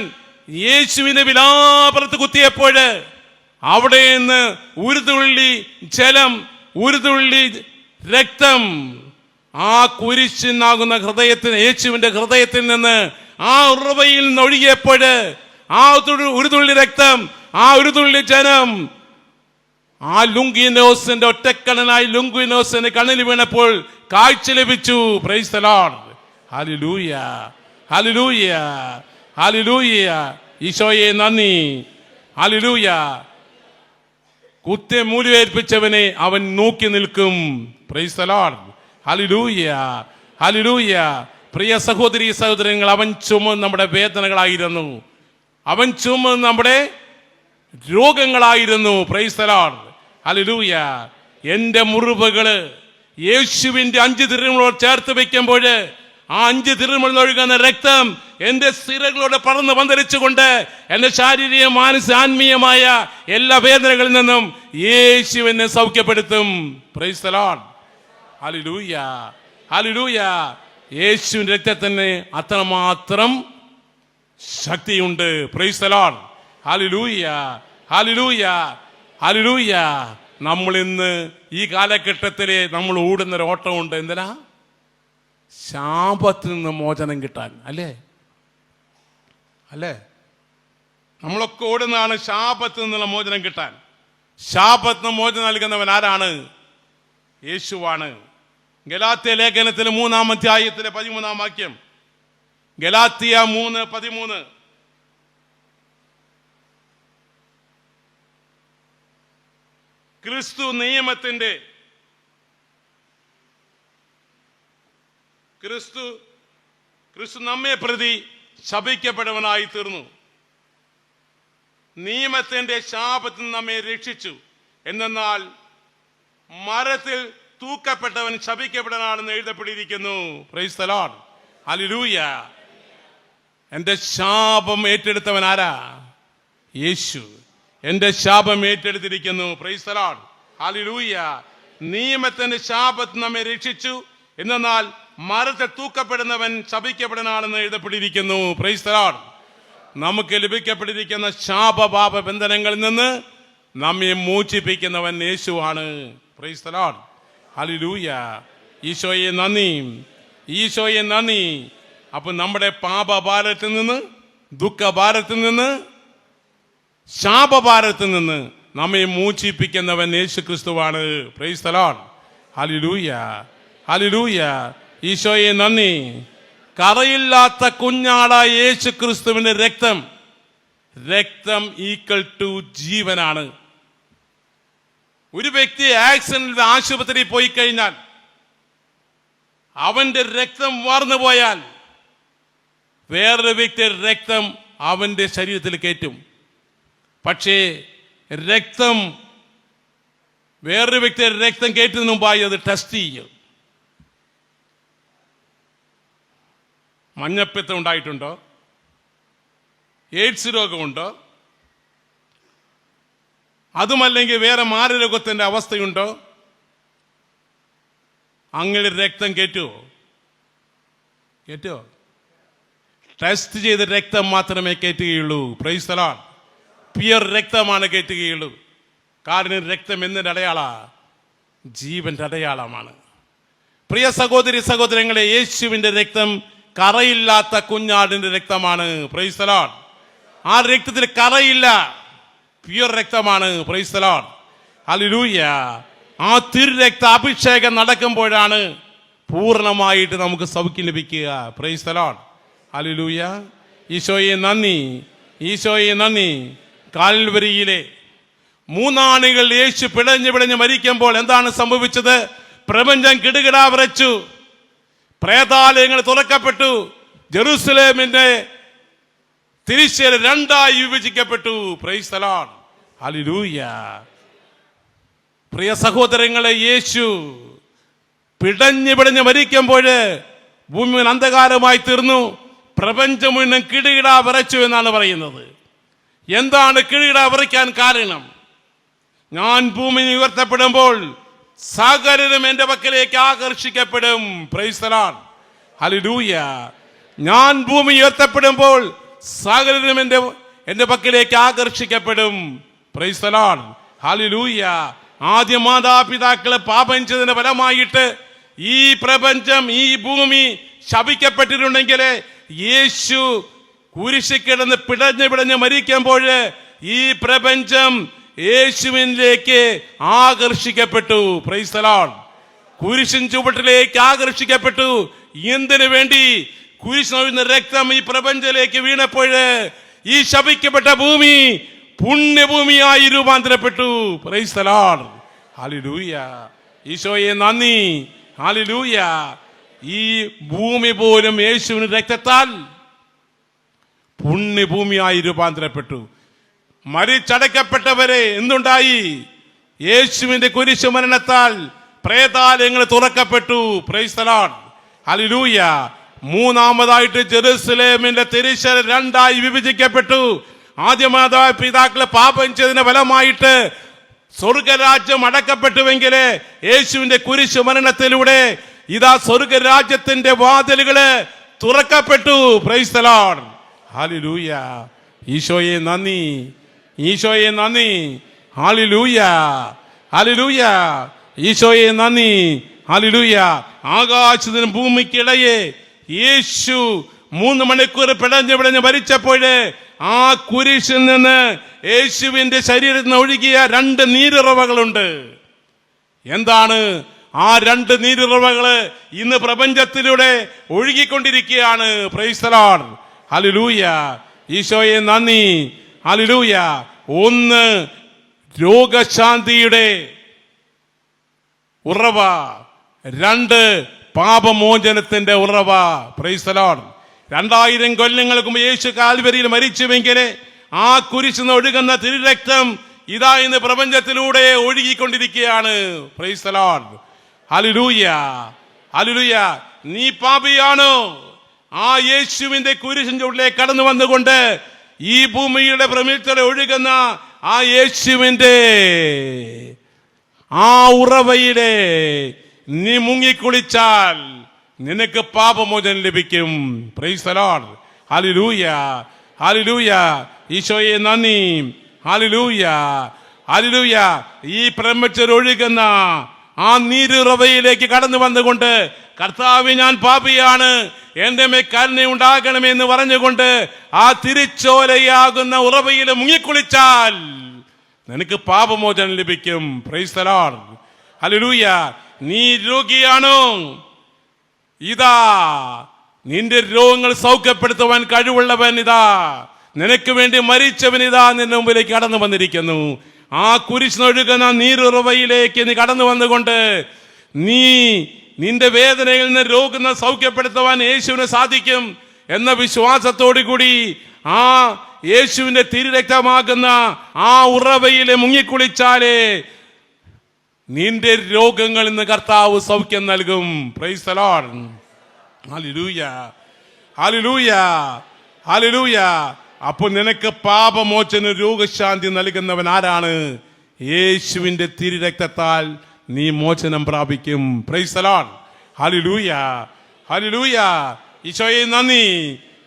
യേശുവിനെ വിലാപുറത്ത് കുത്തിയപ്പോൾ അവിടെ നിന്ന് ഒരു തുള്ളി ജലം, ഒരു തുള്ളി രക്തം ആ കുരിശിനാകുന്ന ഹൃദയത്തിന്, യേശുവിന്റെ ഹൃദയത്തിൽ നിന്ന് ആ ഉറവയിൽ നിന്ന് ഒഴുകിയപ്പോൾ ആ ഒരു തുള്ളി രക്തം, ആ ഒരു തുള്ളി ജലം ആ ലുങ്കീനോസിന്റെ ഒറ്റക്കണ്ണനായി ലുങ്കീനോസിന്റെ കണ്ണിൽ വീണപ്പോൾ കാഴ്ച ലഭിച്ചു. Praise the Lord. Hallelujah, hallelujah, hallelujah. ഈശോയെ നന്ദി. ഹല്ലേലൂയ. കുത്തെ മൂലിയേൽപ്പിച്ചവനെ അവൻ നോക്കി നിൽക്കും. Praise the Lord. Hallelujah, hallelujah. പ്രിയ സഹോദരി സഹോദരങ്ങൾ, അവൻ ചുമന്ന് നമ്മുടെ വേദനകളായിരുന്നു, അവൻ ചുമന്ന് നമ്മുടെ രോഗങ്ങളായിരുന്നു. Praise the Lord. ഹല്ലേലൂയ. എന്റെ മുറിവുകള് യേശുവിന്റെ 5 തിരുമുകളോട് ചേർത്ത് വെക്കുമ്പോൾ ആ 5 തിരുമുകളിൽ ഒഴുകുന്ന രക്തം എന്റെ സ്ഥിരങ്ങളോട് പറന്ന് പന്തലിച്ചുകൊണ്ട് എന്റെ ശാരീരിക, മാനസിക, ആത്മീയമായ എല്ലാ വേദനകളിൽ നിന്നും യേശുവിനെ സൗഖ്യപ്പെടുത്തും. Praise the Lord. Hallelujah, hallelujah. യേശുവിന്റെ രക്തത്തിന് അത്രമാത്രം ശക്തിയുണ്ട്. Praise the Lord. Hallelujah, hallelujah, hallelujah. നമ്മൾ ഇന്ന് ഈ കാലഘട്ടത്തില് നമ്മൾ ഓടുന്നൊരു ഓട്ടമുണ്ട്. എന്തിനാ? ശാപത്തിൽ നിന്ന് മോചനം കിട്ടാൻ. അല്ലേ? അല്ലേ? നമ്മളൊക്കെ ഓടുന്നതാണ് ശാപത്തിൽ നിന്നുള്ള മോചനം കിട്ടാൻ. ശാപത്തിന് മോചനം നൽകുന്നവൻ ആരാണ്? യേശുവാണ്. ഗലാത്യ ലേഖനത്തിലെ 3-ാം അധ്യായത്തിലെ 13-ാം വാക്യം. ഗലാത്യ 3:13. ക്രിസ്തു നിയമത്തിന്റെ ക്രിസ്തു നമ്മെ പ്രതി ശപിക്കപ്പെട്ടവനായി തീർന്നു, നിയമത്തിന്റെ ശാപത്തിൽ നമ്മെ രക്ഷിച്ചു. എന്നാൽ മരത്തിൽ തൂക്കപ്പെട്ടവൻ ശപിക്കപ്പെട്ടവനാണെന്ന് എഴുതപ്പെട്ടിരിക്കുന്നു. Praise the Lord. ഹല്ലേലൂയ. എന്റെ ശാപം ഏറ്റെടുത്തവൻ ആരാ? യേശു. എന്റെ ശാപം ഏറ്റെടുത്തിരിക്കുന്നു. Praise the Lord. ഹല്ലേലൂയ. നിയമത്തിന്റെ ശാപത്തിൽ നമ്മെ രക്ഷിച്ചു, എന്നാൽ മരത്തിൽ തൂക്കപ്പെടുന്നവൻ ശപിക്കപ്പെടുന്നതാണെന്ന് എഴുതപ്പെട്ടിരിക്കുന്നു. Praise the Lord. നമുക്ക് ലഭിക്കപ്പെട്ടിരിക്കുന്ന ശാപപാപ ബന്ധനങ്ങളിൽ നിന്ന് നമ്മെ മോചിപ്പിക്കുന്നവൻ യേശുവാണ്. Praise the Lord. ഹല്ലേലൂയ. ഈശോയെ നന്ദി, ഈശോയെ നന്ദി. അപ്പൊ നമ്മുടെ പാപഭാരത്തിൽ നിന്ന്, ദുഃഖഭാരത്തിൽ നിന്ന്, ശാപഭാരത്തിൽ നിന്ന് നമ്മെ മോചിപ്പിക്കുന്നവൻ യേശു ക്രിസ്തുവാണ്. Price the Lord. Hallelujah, hallelujah. ഈശോയെ നന്ദി. കറയില്ലാത്ത കുഞ്ഞാടായ യേശു ക്രിസ്തുവിന്റെ രക്തം ഈക്വൽ ടു ജീവനാണ്. ഒരു വ്യക്തി ആക്സിഡന്റിൽ ആശുപത്രിയിൽ പോയി കഴിഞ്ഞാൽ അവന്റെ രക്തം വാർന്നു പോയാൽ വേറൊരു വ്യക്തിയുടെ രക്തം അവന്റെ ശരീരത്തിൽ കയറ്റും. പക്ഷേ രക്തം, വേറൊരു വ്യക്തിയുടെ രക്തം കയറ്റുന്നതിന് മുമ്പായി അത് ടെസ്റ്റ് ചെയ്യും. മഞ്ഞപ്പിത്തം ഉണ്ടായിട്ടുണ്ടോ? എയ്ഡ്സ് രോഗമുണ്ടോ? അതുമല്ലെങ്കിൽ വേറെ മാരരോഗത്തിന്റെ അവസ്ഥയുണ്ടോ? അങ്ങനെ രക്തം കയറ്റുമോ? ടെസ്റ്റ് ചെയ്ത രക്തം മാത്രമേ കയറ്റുകയുള്ളൂ. Praise the Lord. പ്യുവർ രക്തമാണ് കയറ്റുകയുള്ളൂ. കാരണം രക്തം എന്തിന്റെ അടയാളാ? ജീവന്റെ അടയാളമാണ്. പ്രിയ സഹോദരി സഹോദരങ്ങളെ, യേശുവിന്റെ രക്തം കറയില്ലാത്ത കുഞ്ഞാടിന്റെ രക്തമാണ്. Praise the Lord. ആ രക്തത്തിൽ കറയില്ല, പ്യുവർ രക്തമാണ്. Praise the Lord, hallelujah. ആ തിരുരക്ത അഭിഷേകം നടക്കുമ്പോഴാണ് പൂർണ്ണമായിട്ട് നമുക്ക് സൗഖ്യം ലഭിക്കുക. Praise the Lord, hallelujah. ഈശോയെ നന്ദി, ഈശോയെ നന്ദി. കാൽവരിയിലെ മൂന്നാണികൾ യേശു പിടഞ്ഞ് മരിക്കുമ്പോൾ എന്താണ് സംഭവിച്ചത്? പ്രപഞ്ചം കിടുകിടാ വിറച്ചു, പ്രേതാലയങ്ങൾ തുറക്കപ്പെട്ടു, ജെറുസലേമിന്റെ തിരിശ്ശേല രണ്ടായി വിഭജിക്കപ്പെട്ടു. Praise the Lord, hallelujah. പ്രിയ സഹോദരങ്ങളെ, യേശു പിടഞ്ഞ് മരിക്കുമ്പോൾ ഭൂമി അന്ധകാരമായി തീർന്നു, പ്രപഞ്ചം മുഴുവൻ കിടുകിടാ വിറച്ചു എന്നാണ് പറയുന്നത്. എന്താണ് കിടുകിടാ വിറയ്ക്കാൻ കാരണം? ഞാൻ ഭൂമി ഉയർത്തപ്പെടുമ്പോൾ സകലരും എന്റെ പക്കലേക്ക് ആകർഷിക്കപ്പെടും. Praise the Lord, hallelujah. ഞാൻ ഭൂമി ഉയർത്തപ്പെടുമ്പോൾ സകലരും എന്റെ പക്കലേക്ക് ആകർഷിക്കപ്പെടും. Praise the Lord, hallelujah. ആദ്യ മാതാപിതാക്കളെ പാപം ചെയ്തതിന്റെ ഫലമായിട്ട് ഈ പ്രപഞ്ചം, ഈ ഭൂമി ശപിക്കപ്പെട്ടിട്ടുണ്ടെങ്കിൽ യേശു കുരിശിൽ കിടന്ന് പിടഞ്ഞ് മരിക്കുമ്പോൾ ഈ പ്രപഞ്ചം യേശുവിലേക്ക് ആകർഷിക്കപ്പെട്ടു. പ്രൈസ് ദി ലോർഡ്, കുരിശിൻ ചുവട്ടിലേക്ക് ആകർഷിക്കപ്പെട്ടു. എന്തിനു വേണ്ടി? കുരിശിന് രക്തം ഈ പ്രപഞ്ചത്തിലേക്ക് വീണപ്പോൾ ഈ ശപിക്കപ്പെട്ട ഭൂമി പുണ്യഭൂമിയായി രൂപാന്തരപ്പെട്ടു. Praise the Lord, hallelujah. ഈശോയെ നന്ദി, ഹല്ലേലൂയ. ഈ ഭൂമി പോലും യേശുവിന്റെ രക്തത്താൽ പുണ്യഭൂമിയായി രൂപാന്തരപ്പെട്ടു. മരിച്ചടക്കപ്പെട്ടവരെ എന്തുണ്ടായി? യേശുവിന്റെ കുരിശു മരണത്താൽ പ്രേതാലയങ്ങൾ തുറക്കപ്പെട്ടു. Praise the Lord, hallelujah. മൂന്നാമതായിട്ട് ജെറുസലേമിന്റെ തിരിശ്ശേല രണ്ടായി വിഭജിക്കപ്പെട്ടു. ആദ്യ മാതാപിതാക്കളെ പാപം ചെയ്തതിന്റെ ഫലമായിട്ട് സ്വർഗരാജ്യം അടക്കപ്പെട്ടുവെങ്കിൽ യേശുവിന്റെ കുരിശു മരണത്തിലൂടെ ഇതാ സ്വർഗരാജ്യത്തിന്റെ വാതിലുകള് തുറക്കപ്പെട്ടു. Praise the Lord, hallelujah. ഈശോയെ നന്ദി, ഈശോയെ നന്ദി, ഹല്ലേലൂയ, ഹല്ലേലൂയ. ഈശോയെ നന്ദി, ഹല്ലേലൂയ. ആകാശത്തിനും ഭൂമിക്കിടയെ യേശു 3 മണിക്കൂർ പിടഞ്ഞ് മരിച്ചപ്പോൾ ആ കുരിശിൽ നിന്ന് യേശുവിന്റെ ശരീരത്തിൽ നിന്ന് ഒഴുകിയ 2 നീരുറവകളുണ്ട്. എന്താണ് ആ 2 നീരുറവകള്? ഇന്ന് പ്രപഞ്ചത്തിലൂടെ ഒഴുകിക്കൊണ്ടിരിക്കുകയാണ്. Praise the Lord, hallelujah. ഈശോയെ നന്ദി, ഹല്ലേലൂയ. ഒന്ന് രോഗശാന്തിയുടെ ഉറവ, 2 പാപമോചനത്തിന്റെ ഉറവ. Price the Lord. 2000 കൊല്ലങ്ങൾക്ക് മുമ്പ് യേശു കാൽവരിയിൽ മരിച്ചുവെങ്കിൽ ആ കുരിശിൽ നിന്ന് ഒഴുകുന്ന തിരുരക്തം ഇതാ ഇന്ന് പ്രപഞ്ചത്തിലൂടെ ഒഴുകിക്കൊണ്ടിരിക്കുകയാണ്. Praise the Lord, hallelujah, hallelujah. നീ പാപിയാണോ? ആ യേശുവിന്റെ കുരിശിന്റെ ഉള്ളിലേക്ക് കടന്നു വന്നുകൊണ്ട് ഈ ഭൂമിയുടെ പ്രമിത്തിലൂടെ ഒഴുകുന്ന ആ യേശുവിന്റെ ആ ഉറവയിലെ നീ മുങ്ങിക്കുളിച്ചാൽ നിനക്ക് പാപമോചനം ലഭിക്കും. Price the Lord, hallelujah, hallelujah. ഈശോയെ നന്ദി, ഹല്ലേലൂയ, ഹല്ലേലൂയ. ഈ പ്രപഞ്ചത്തിൽ ഒഴുകുന്ന ആ നീരുറവയിലേക്ക് കടന്നു വന്നുകൊണ്ട് കർത്താവേ ഞാൻ പാപിയാണ്, എന്റെ മേൽ കരുണ ഉണ്ടാകണമെന്ന് പറഞ്ഞുകൊണ്ട് ആ തിരിച്ചോലയാകുന്ന ഉറവയിൽ മുങ്ങിക്കുളിച്ചാൽ നിനക്ക് പാപമോചനം ലഭിക്കും. Price the Lord, hallelujah. നീ രോഗിയാണോ? ഇതാ നിന്റെ രോഗങ്ങൾ സൗഖ്യപ്പെടുത്തുവാൻ കഴിവുള്ളവൻ ഇതാ നിനക്ക് വേണ്ടി മരിച്ചവൻ ഇതാ നിന്റെ മുമ്പിലേക്ക് കടന്നു വന്നിരിക്കുന്നു. ആ കുരിശിനൊഴുകുന്ന നീരുറവയിലേക്ക് നീ കടന്നു വന്നുകൊണ്ട് നിന്റെ വേദനയിൽ നിന്ന് രോഗം സൗഖ്യപ്പെടുത്തുവാൻ യേശുവിന് സാധിക്കും എന്ന വിശ്വാസത്തോടു കൂടി ആ യേശുവിന്റെ തിരുരക്തമാകുന്ന ആ ഉറവയിലെ മുങ്ങിക്കുളിച്ചാലേ നിന്റെ രോഗങ്ങളിൽ നിന്ന് കർത്താവ് സൗഖ്യം നൽകും. Price the Lord, hallelujah, hallelujah, hallelujah. അപ്പോൾ നിനക്ക് പാപമോചന രോഗശാന്തി നൽകുന്നവൻ ആരാണ്? യേശുവിന്റെ തിരുരക്തത്താൽ നീ മോചനം പ്രാപിക്കും. Price the Lord, hallelujah, hallelujah. ഈശോയെ നന്ദി.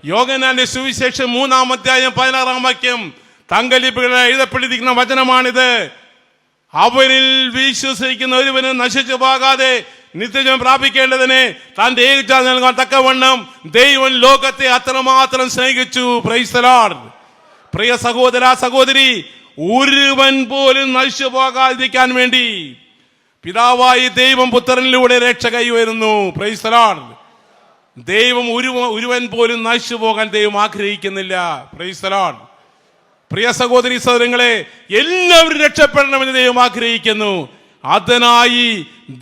യോഹന്നാന്റെ സുവിശേഷം 3-ാം അധ്യായം 16-ാം വാക്യം തങ്കലിപികളിൽ എഴുതപ്പെട്ടിരിക്കുന്ന വചനമാണിത്. അവനിൽ വിശ്വസിക്കുന്ന ഒരുവന് നശിച്ചു പോകാതെ നിത്യജീവൻ പ്രാപിക്കേണ്ടതിന് തന്റെ ഏകജാതനെ നൽകാൻ തക്കവണ്ണം ദൈവം ലോകത്തെ അത്രമാത്രം സ്നേഹിച്ചു. Price the Lord. പ്രിയ സഹോദര സഹോദരി, ഒരുവൻ പോലും നശിച്ചു പോകാതിരിക്കാൻ വേണ്ടി പിതാവായി ദൈവം പുത്രനിലൂടെ രക്ഷ കൈവരുന്നു. Price the Lord. ദൈവം ഒരുവൻ പോലും നശിച്ചു പോകാൻ ദൈവം ആഗ്രഹിക്കുന്നില്ല. Price the Lord. പ്രിയ സഹോദരി സഹോദരങ്ങളെ, എല്ലാവരും രക്ഷപ്പെടണമെന്ന് ദൈവം ആഗ്രഹിക്കുന്നു. അതിനായി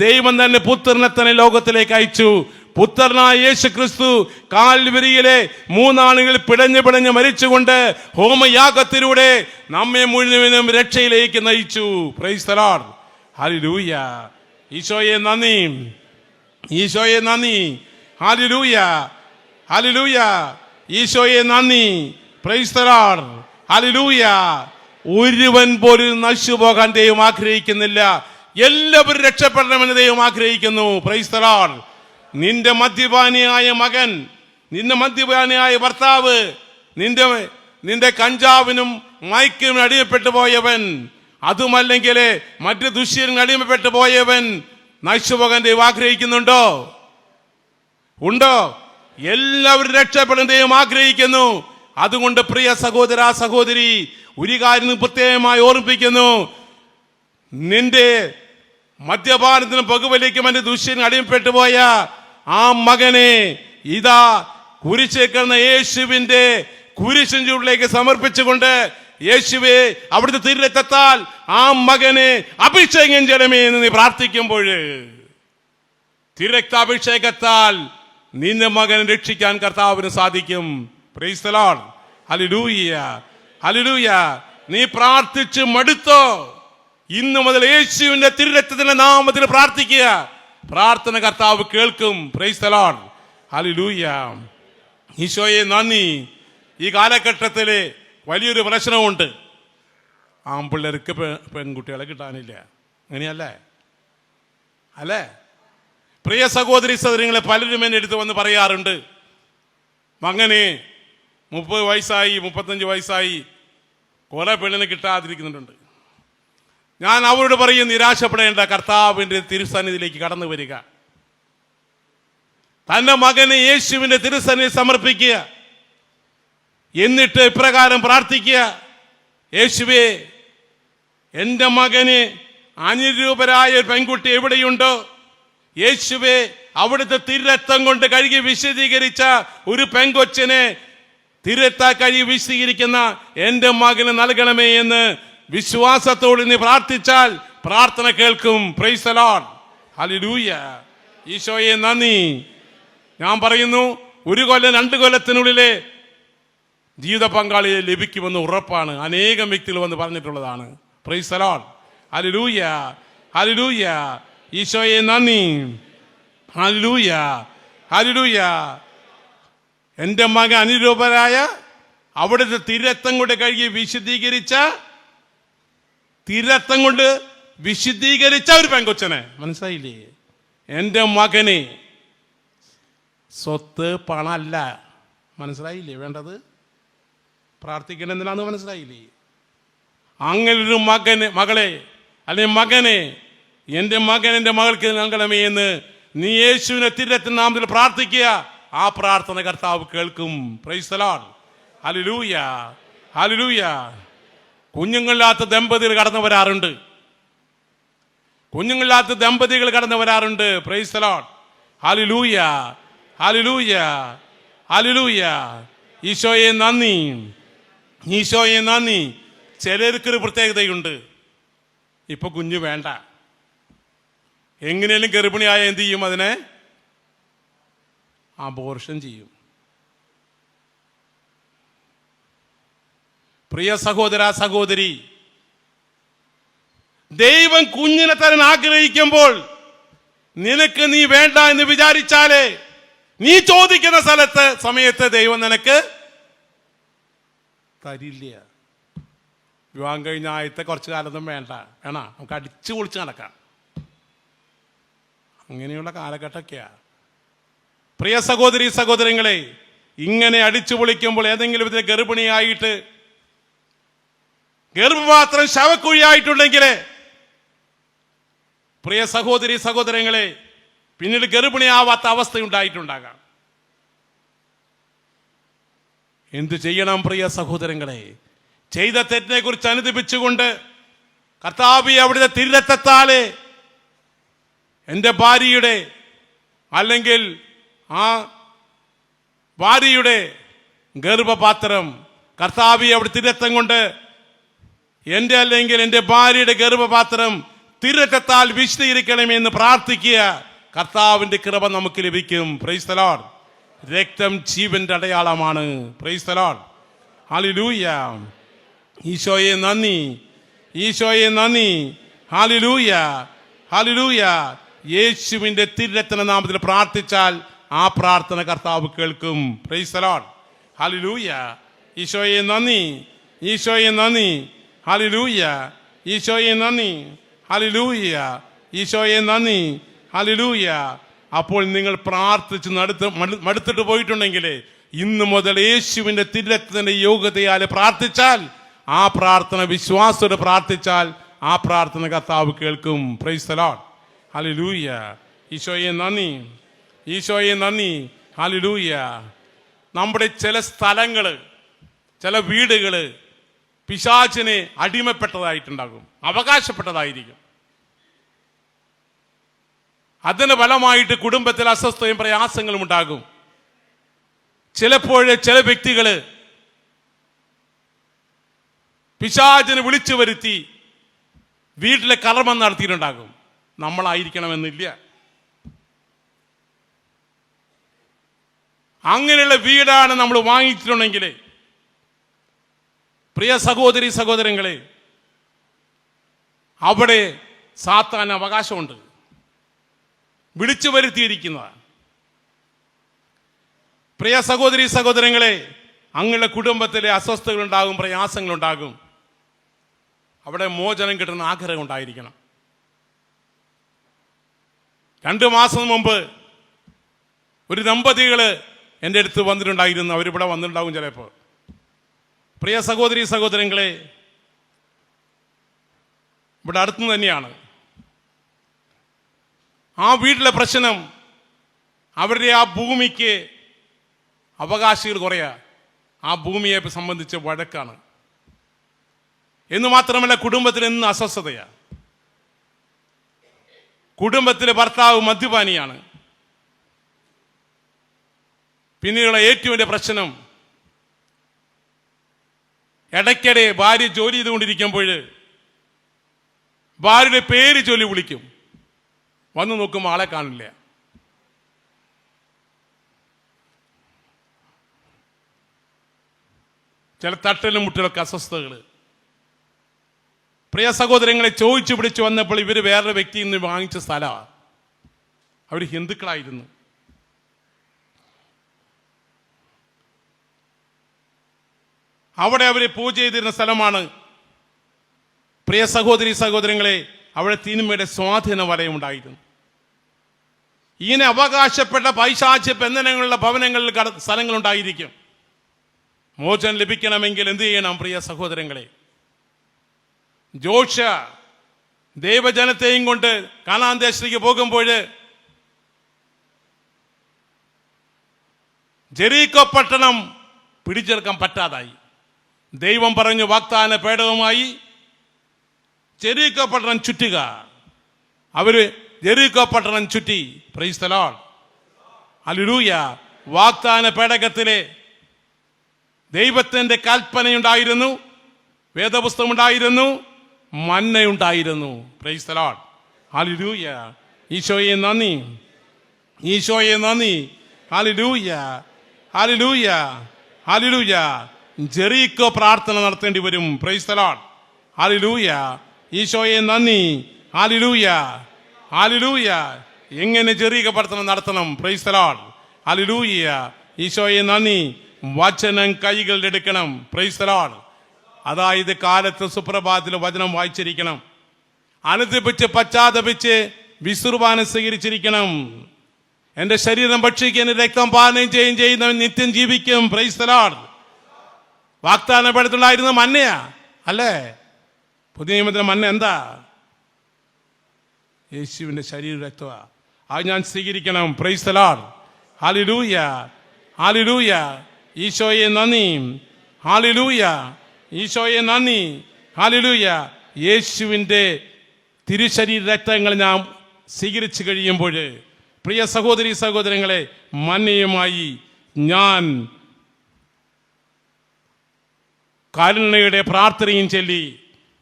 ദൈവം തന്നെ പുത്രനെ തന്നെ ലോകത്തിലേക്ക് അയച്ചു. പുത്രനായ യേശു ക്രിസ്തു കാൽവരിയിലെ 3 നാളുകൾ പിടഞ്ഞ് മരിച്ചുകൊണ്ട് ഹോമയാഗത്തിലൂടെ നമ്മെ മുഴുവനും രക്ഷയിലേക്ക് നയിച്ചു. Price the Lord. ഹല്ലേലൂയ. ഈശോയെ നന്ദി, ഈശോയെ നന്ദി. Hallelujah, hallelujah. ഈശോയെ നന്ദി. Price the Lord. ഹല്ലേലൂയ. ഒരുവൻ പോലും നശിച്ചു പോകാൻ ദൈവം ആഗ്രഹിക്കുന്നില്ല. എല്ലാവരും രക്ഷപ്പെടണമെന്ന് ദൈവം ആഗ്രഹിക്കുന്നു. Price the Lord. നിന്റെ മദ്യപാനിയായ മകൻ, നിന്റെ മദ്യപാനിയായ ഭർത്താവ്, നിന്റെ കഞ്ചാവിനും മയക്കിനും അടിമപ്പെട്ടു പോയവൻ, അതുമല്ലെങ്കിൽ മറ്റ് ദുശ്ശീലങ്ങൾ അടിമപ്പെട്ടു പോയവൻ നശിച്ചു പോകാൻ ദൈവം ആഗ്രഹിക്കുന്നുണ്ടോ? ഉണ്ടോ? എല്ലാവരും രക്ഷപ്പെടാൻ ദൈവം ആഗ്രഹിക്കുന്നു. അതുകൊണ്ട് പ്രിയ സഹോദര സഹോദരി, ഒരു കാര്യം പ്രത്യേകമായി ഓർമ്മിപ്പിക്കുന്നു. നിന്റെ മദ്യപാനത്തിനും പുകവലിക്കും മറ്റ് ദുശ്ശീലങ്ങൾ അടിമപ്പെട്ടു പോയ ആ മകനെ ഇതാ കുരിശേക്കുന്ന യേശുവിന്റെ കുരിശിൻ ചൂടിലേക്ക് സമർപ്പിച്ചുകൊണ്ട്, യേശുവേ അവിടുത്തെ തിരുരക്തത്താൽ ആ മകനെ അഭിഷേകം ചെയ്യണമേ എന്ന് നീ പ്രാർത്ഥിക്കുമ്പോൾ, തിരുരക്താഭിഷേകത്താൽ നിന്റെ മകനെ രക്ഷിക്കാൻ കർത്താവിന് സാധിക്കും. Price the Lord. Hallelujah, hallelujah. നീ പ്രാർത്ഥിച്ച് മടുത്തോ? ഇന്നു മുതൽ യേശുവിന്റെ തിരുരക്തത്തിന്റെ നാമത്തിൽ പ്രാർത്ഥിക്കുക. പ്രാർത്ഥന കർത്താവ് കേൾക്കും. Praise the Lord. ഹല്ലേലൂയ. ഈശോയെ നന്ദി. ഈ കാലഘട്ടത്തില് വലിയൊരു പ്രശ്നമുണ്ട്. ആൺപിള്ളേർക്ക് പെൺകുട്ടികളെ കിട്ടാനില്ല. അങ്ങനെയല്ലേ? അല്ലേ? പ്രിയ സഹോദരി സഹോദരങ്ങളെ, പലരും എന്നെ എടുത്ത് വന്ന് പറയാറുണ്ട്, മകനെ 30 വയസ്സായി 35 വയസ്സായി കുറെ പെണ്ണിനെ കിട്ടാതിരിക്കുന്നുണ്ട്. ഞാൻ അവരോട് പറയും, നിരാശപ്പെടേണ്ട. കർത്താവിന്റെ തിരുസന്നിധിയിലേക്ക് കടന്നു വരിക. തന്റെ മകനെ യേശുവിന്റെ തിരുസന്നിധി സമർപ്പിക്കുക. എന്നിട്ട് ഇപ്രകാരം പ്രാർത്ഥിക്കുക: യേശുവേ, എൻ്റെ മകന് അനുരൂപരായ ഒരു പെൺകുട്ടി എവിടെയുണ്ടോ? യേശുവേ, അവിടുത്തെ തിരുരക്തം കൊണ്ട് കഴുകി വിശദീകരിച്ച ഒരു പെൺകൊച്ചിനെ തിരുരക്ത കഴുകി വിശദീകരിക്കുന്ന എൻ്റെ മകന് നൽകണമേ എന്ന് വിശ്വാസത്തോട് നീ പ്രാർത്ഥിച്ചാൽ പ്രാർത്ഥന കേൾക്കും. Praise the Lord. ഹല്ലേലൂയ. ഈശോയെ നന്ദി. ഞാൻ പറയുന്നു, 1 കൊല്ലം 2 കൊല്ലത്തിനുള്ളിലെ ജീവിത പങ്കാളിയെ ലഭിക്കുമെന്ന് ഉറപ്പാണ്. അനേകം വ്യക്തികൾ വന്ന് പറഞ്ഞിട്ടുള്ളതാണ്. Price the Lord. Hallelujah, hallelujah. ഈശോയെ നന്ദി. Hallelujah, hallelujah. എൻ്റെ മകൻ അനുരൂപരായ അവിടുത്തെ തിരുരക്തം കൊണ്ട് കഴുകി വിശുദ്ധീകരിച്ച ഒരു പെങ്കൊച്ചനെ, മനസ്സിലായില്ലേ? എൻ്റെ മകനെ സ്വത്ത് പണമല്ല, മനസ്സിലായില്ലേ? വേണ്ടത് പ്രാർത്ഥിക്കണമെന്നാണ്, മനസ്സിലായില്ലേ? അങ്ങനൊരു മകളെ അല്ലെങ്കിൽ മകനെ എൻ്റെ മകൻ എൻ്റെ മകൾക്ക് നൽകണമേ എന്ന് നീ യേശുവിനെ തിരുരക്തത്തിന്റെ നാമത്തിൽ പ്രാർത്ഥിക്കുക. ആ പ്രാർത്ഥന കർത്താവ് കേൾക്കും. Praise the Lord. Hallelujah, hallelujah. കുഞ്ഞുങ്ങളില്ലാത്ത ദമ്പതികൾ കടന്നു വരാറുണ്ട്. കുഞ്ഞുങ്ങളില്ലാത്ത ദമ്പതികൾ കടന്നു വരാറുണ്ട്. Praise the Lord. Hallelujah, hallelujah, hallelujah. ഈശോയെ നന്ദി, ഈശോയെ നന്ദി. ചിലർക്കൊരു പ്രത്യേകതയുണ്ട്. ഇപ്പൊ കുഞ്ഞു വേണ്ട, എങ്ങനെയും ഗർഭിണിയായ എന്ത് ചെയ്യും? അതിനെ അബോർഷൻ ചെയ്യും. പ്രിയ സഹോദര സഹോദരി, ദൈവം കുഞ്ഞിനെ തരാൻ ആഗ്രഹിക്കുമ്പോൾ നിനക്ക് നീ വേണ്ട എന്ന് വിചാരിച്ചാലേ നീ ചോദിക്കുന്ന സമയത്ത് ദൈവം നിനക്ക് തരില്ല. വിവാഹം കഴിഞ്ഞ ആദ്യത്തെ കുറച്ചു കാലത്തൊന്നും വേണ്ട, നമുക്ക് അടിച്ചു പൊളിച്ച് നടക്കാം. അങ്ങനെയുള്ള കാലഘട്ടമൊക്കെയാ. പ്രിയ സഹോദരി സഹോദരങ്ങളെ, ഇങ്ങനെ അടിച്ചു പൊളിക്കുമ്പോൾ ഏതെങ്കിലും വിധത്തിൽ ഗർഭിണിയായിട്ട് ഗർഭപാത്രം ശവക്കുഴിയായിട്ടുണ്ടെങ്കിൽ, പ്രിയ സഹോദരി സഹോദരങ്ങളെ, പിന്നീട് ഗർഭിണിയാവാത്ത അവസ്ഥയുണ്ടായിട്ടുണ്ടാകാം. എന്തു ചെയ്യണം പ്രിയ സഹോദരങ്ങളെ? ചെയ്ത തെറ്റിനെ കുറിച്ച് അനുദപിച്ചുകൊണ്ട് കർത്താവേ അവിടുത്തെ തിരുരക്തത്താലെ എൻ്റെ ഭാര്യയുടെ അല്ലെങ്കിൽ ആ ഭാര്യയുടെ ഗർഭപാത്രം കർത്താവേ അവിടുത്തെ തിരുരക്തം കൊണ്ട് എൻ്റെ അല്ലെങ്കിൽ എൻ്റെ ഭാര്യയുടെ ഗർഭപാത്രം തിരുരക്തത്താൽ വിശുദ്ധീകരിക്കണമേ എന്ന് പ്രാർത്ഥിക്കുക. കർത്താവിൻ്റെ കൃപ നമുക്ക് ലഭിക്കും. Price the Lord. രക്തം ജീവന്റെ അടയാളമാണ്. Price the Lord. ഹല്ലേലൂയ. ഈശോയെ നന്ദി, ഈശോയെ നന്ദി. Hallelujah, hallelujah. യേശുവിന്റെ തിരുരക്തത്തിന്റെ നാമത്തിൽ പ്രാർത്ഥിച്ചാൽ ആ പ്രാർത്ഥന കർത്താവ് കേൾക്കും. Praise the Lord. ഹല്ലേലൂയ. ഈശോയെ നന്ദി, ഈശോയെ നന്ദി. ഹല്ലേലൂയ. ഈശോയെ നന്ദി. ഹല്ലേലൂയ. ഈശോയെ നന്ദി. ഹല്ലേലൂയ. അപ്പോൾ നിങ്ങൾ പ്രാർത്ഥിച്ച് മടുത്തിട്ട് പോയിട്ടുണ്ടെങ്കിൽ ഇന്ന് മുതൽ യേശുവിന്റെ തിരുരക്തത്തിന്റെ യോഗ്യതയാൽ പ്രാർത്ഥിച്ചാൽ ആ പ്രാർത്ഥന വിശ്വാസത്തോടെ പ്രാർത്ഥിച്ചാൽ ആ പ്രാർത്ഥന കർത്താവ് കേൾക്കും. Praise the Lord. ഹല്ലേലൂയ. ഈശോയെ നന്ദി, ഈശോയെ നന്ദി. ഹല്ലേലൂയ. നമ്മുടെ ചില സ്ഥലങ്ങള്, ചില വീടുകള് പിശാചിന് അടിമപ്പെട്ടതായിട്ടുണ്ടാകും, അവകാശപ്പെട്ടതായിരിക്കും. അതിന് ഫലമായിട്ട് കുടുംബത്തിൽ അസ്വസ്ഥയും പ്രയാസങ്ങളും ഉണ്ടാകും. ചിലപ്പോൾ ചില വ്യക്തികള് പിശാചിനെ വിളിച്ചു വരുത്തി വീട്ടിലെ കർമ്മം നടത്തിയിട്ടുണ്ടാകും. നമ്മളായിരിക്കണമെന്നില്ല. അങ്ങനെയുള്ള വീടാണ് നമ്മൾ വാങ്ങിച്ചിട്ടുണ്ടെങ്കിൽ പ്രിയ സഹോദരി സഹോദരങ്ങളെ, അവിടെ സാത്താൻ അവകാശമുണ്ട്, വിളിച്ചു വരുത്തിയിരിക്കുന്നതാണ്. പ്രിയ സഹോദരി സഹോദരങ്ങളെ, അങ്ങയുടെ കുടുംബത്തിലെ അസ്വസ്ഥതകളുണ്ടാകും, പ്രയാസങ്ങളുണ്ടാകും. അവിടെ മോചനം കിട്ടുന്ന ആഗ്രഹം ഉണ്ടായിരിക്കണം. 2 മാസം മുമ്പ് ഒരു ദമ്പതികള് എൻ്റെ അടുത്ത് വന്നിട്ടുണ്ടായിരുന്നു. അവരിവിടെ വന്നിട്ടുണ്ടാകും ചിലപ്പോൾ. പ്രിയ സഹോദരി സഹോദരങ്ങളെ, ഇവിടെ അടുത്ത് തന്നെയാണ്. ആ വീട്ടിലെ പ്രശ്നം അവരുടെ ആ ഭൂമിക്ക് അവകാശികൾ കുറയാ, ആ ഭൂമിയെ സംബന്ധിച്ച് വഴക്കാണ്. എന്ന് മാത്രമല്ല, കുടുംബത്തിൽ എന്ന് അസ്വസ്ഥതയാ. കുടുംബത്തിലെ ഭർത്താവ് മദ്യപാനിയാണ്. പിന്നീടുള്ള ഏറ്റവും വലിയ പ്രശ്നം, ഇടയ്ക്കിടെ ഭാര്യ ജോലി ചെയ്തുകൊണ്ടിരിക്കുമ്പോൾ ഭാര്യയുടെ പേര് ചൊല്ലി വിളിക്കും. വന്നു നോക്കുമ്പോൾ ആളെ കാണില്ല. ചില തട്ടലും മുട്ടലൊക്കെ അസ്വസ്ഥതകൾ. പ്രിയ സഹോദരങ്ങളെ, ചോദിച്ചു പിടിച്ചു വന്നപ്പോൾ ഇവർ വേറൊരു വ്യക്തിയിൽ നിന്ന് വാങ്ങിച്ച സ്ഥലമാണ്. അവർ ഹിന്ദുക്കളായിരുന്നു. അവിടെ അവർ പൂജ ചെയ്തിരുന്ന സ്ഥലമാണ്. പ്രിയ സഹോദരി സഹോദരങ്ങളെ, അവിടെ തിന്മയുടെ സ്വാധീന വലയം ഉണ്ടായിരുന്നു. ഇങ്ങനെ അവകാശപ്പെട്ട പൈശാചിക ബന്ധനങ്ങളുള്ള ഭവനങ്ങളിൽ സ്ഥലങ്ങളുണ്ടായിരിക്കും. മോചനം ലഭിക്കണമെങ്കിൽ എന്ത് ചെയ്യണം? പ്രിയ സഹോദരങ്ങളെ, ജോഷ ദൈവജനത്തെയും കൊണ്ട് കാനാൻ ദേശത്തേക്ക് പോകുമ്പോൾ ജെറീക്കോ പട്ടണം പിടിച്ചെടുക്കാൻ പറ്റാതായി. ദൈവം പറഞ്ഞു, വാഗ്ദാന പേടകവുമായി ജെറീക്കോ പട്ടണം ചുറ്റുക. അവര് ജെറീക്കോ പട്ടണം ചുറ്റി. Praise the Lord. ഹല്ലേലൂയ. വാഗ്ദാന പേടകത്തിലെ ദൈവത്തിന്റെ കൽപ്പനയുണ്ടായിരുന്നു, വേദപുസ്തകം ഉണ്ടായിരുന്നു, മന്നയുണ്ടായിരുന്നു. Praise the Lord. ഹല്ലേലൂയ. ഈശോയെ നന്ദി, ഈശോയെ നന്ദി. Hallelujah, hallelujah, hallelujah. ജെറീക്കോ പ്രാർത്ഥന നടത്തേണ്ടി വരും. Price the Lord. ഹല്ലേലൂയ. ഈശോയെ നന്ദി. Hallelujah, hallelujah. എങ്ങനെ ജെറീക്കോ പ്രാർത്ഥന നടത്തണം? Price the Lord. ഹല്ലേലൂയ. ഈശോയെ നന്ദി. വചനം കൈകളിൽ എടുക്കണം. Price the Lord. അതായത് കാലത്ത് സുപ്രഭാതത്തിൽ വചനം വായിച്ചിരിക്കണം, അനുദപിച്ച് പശ്ചാത്തപിച്ച് വിസുർബാനം സ്വീകരിച്ചിരിക്കണം. എന്റെ ശരീരം ഭക്ഷിക്കുകയും രക്തം പാനം ചെയ്യുന്നവൻ നിത്യം ജീവിക്കും. Praise the Lord. വാഗ്ദാനപ്പെടുത്തുണ്ടായിരുന്ന മന്നയാ അല്ലേ? പുതിയ നിയമത്തിലെ മന്ന എന്താ? യേശുവിന്റെ ശരീര രക്തമാ. അത് ഞാൻ സ്വീകരിക്കണം. Price the Lord. Hallelujah, hallelujah. ഈശോയെ നന്ദി. ഹല്ലേലൂയ, ഈശോയെ നന്ദി. ഹല്ലേലൂയ. യേശുവിൻ്റെ തിരുശരീര രക്തങ്ങൾ നാം സ്വീകരിച്ചു കഴിയുമ്പോൾ പ്രിയ സഹോദരി സഹോദരങ്ങളെ, മന്നയുമായി ഞാൻ കരുണയുടെ പ്രാർത്ഥനയും ചൊല്ലി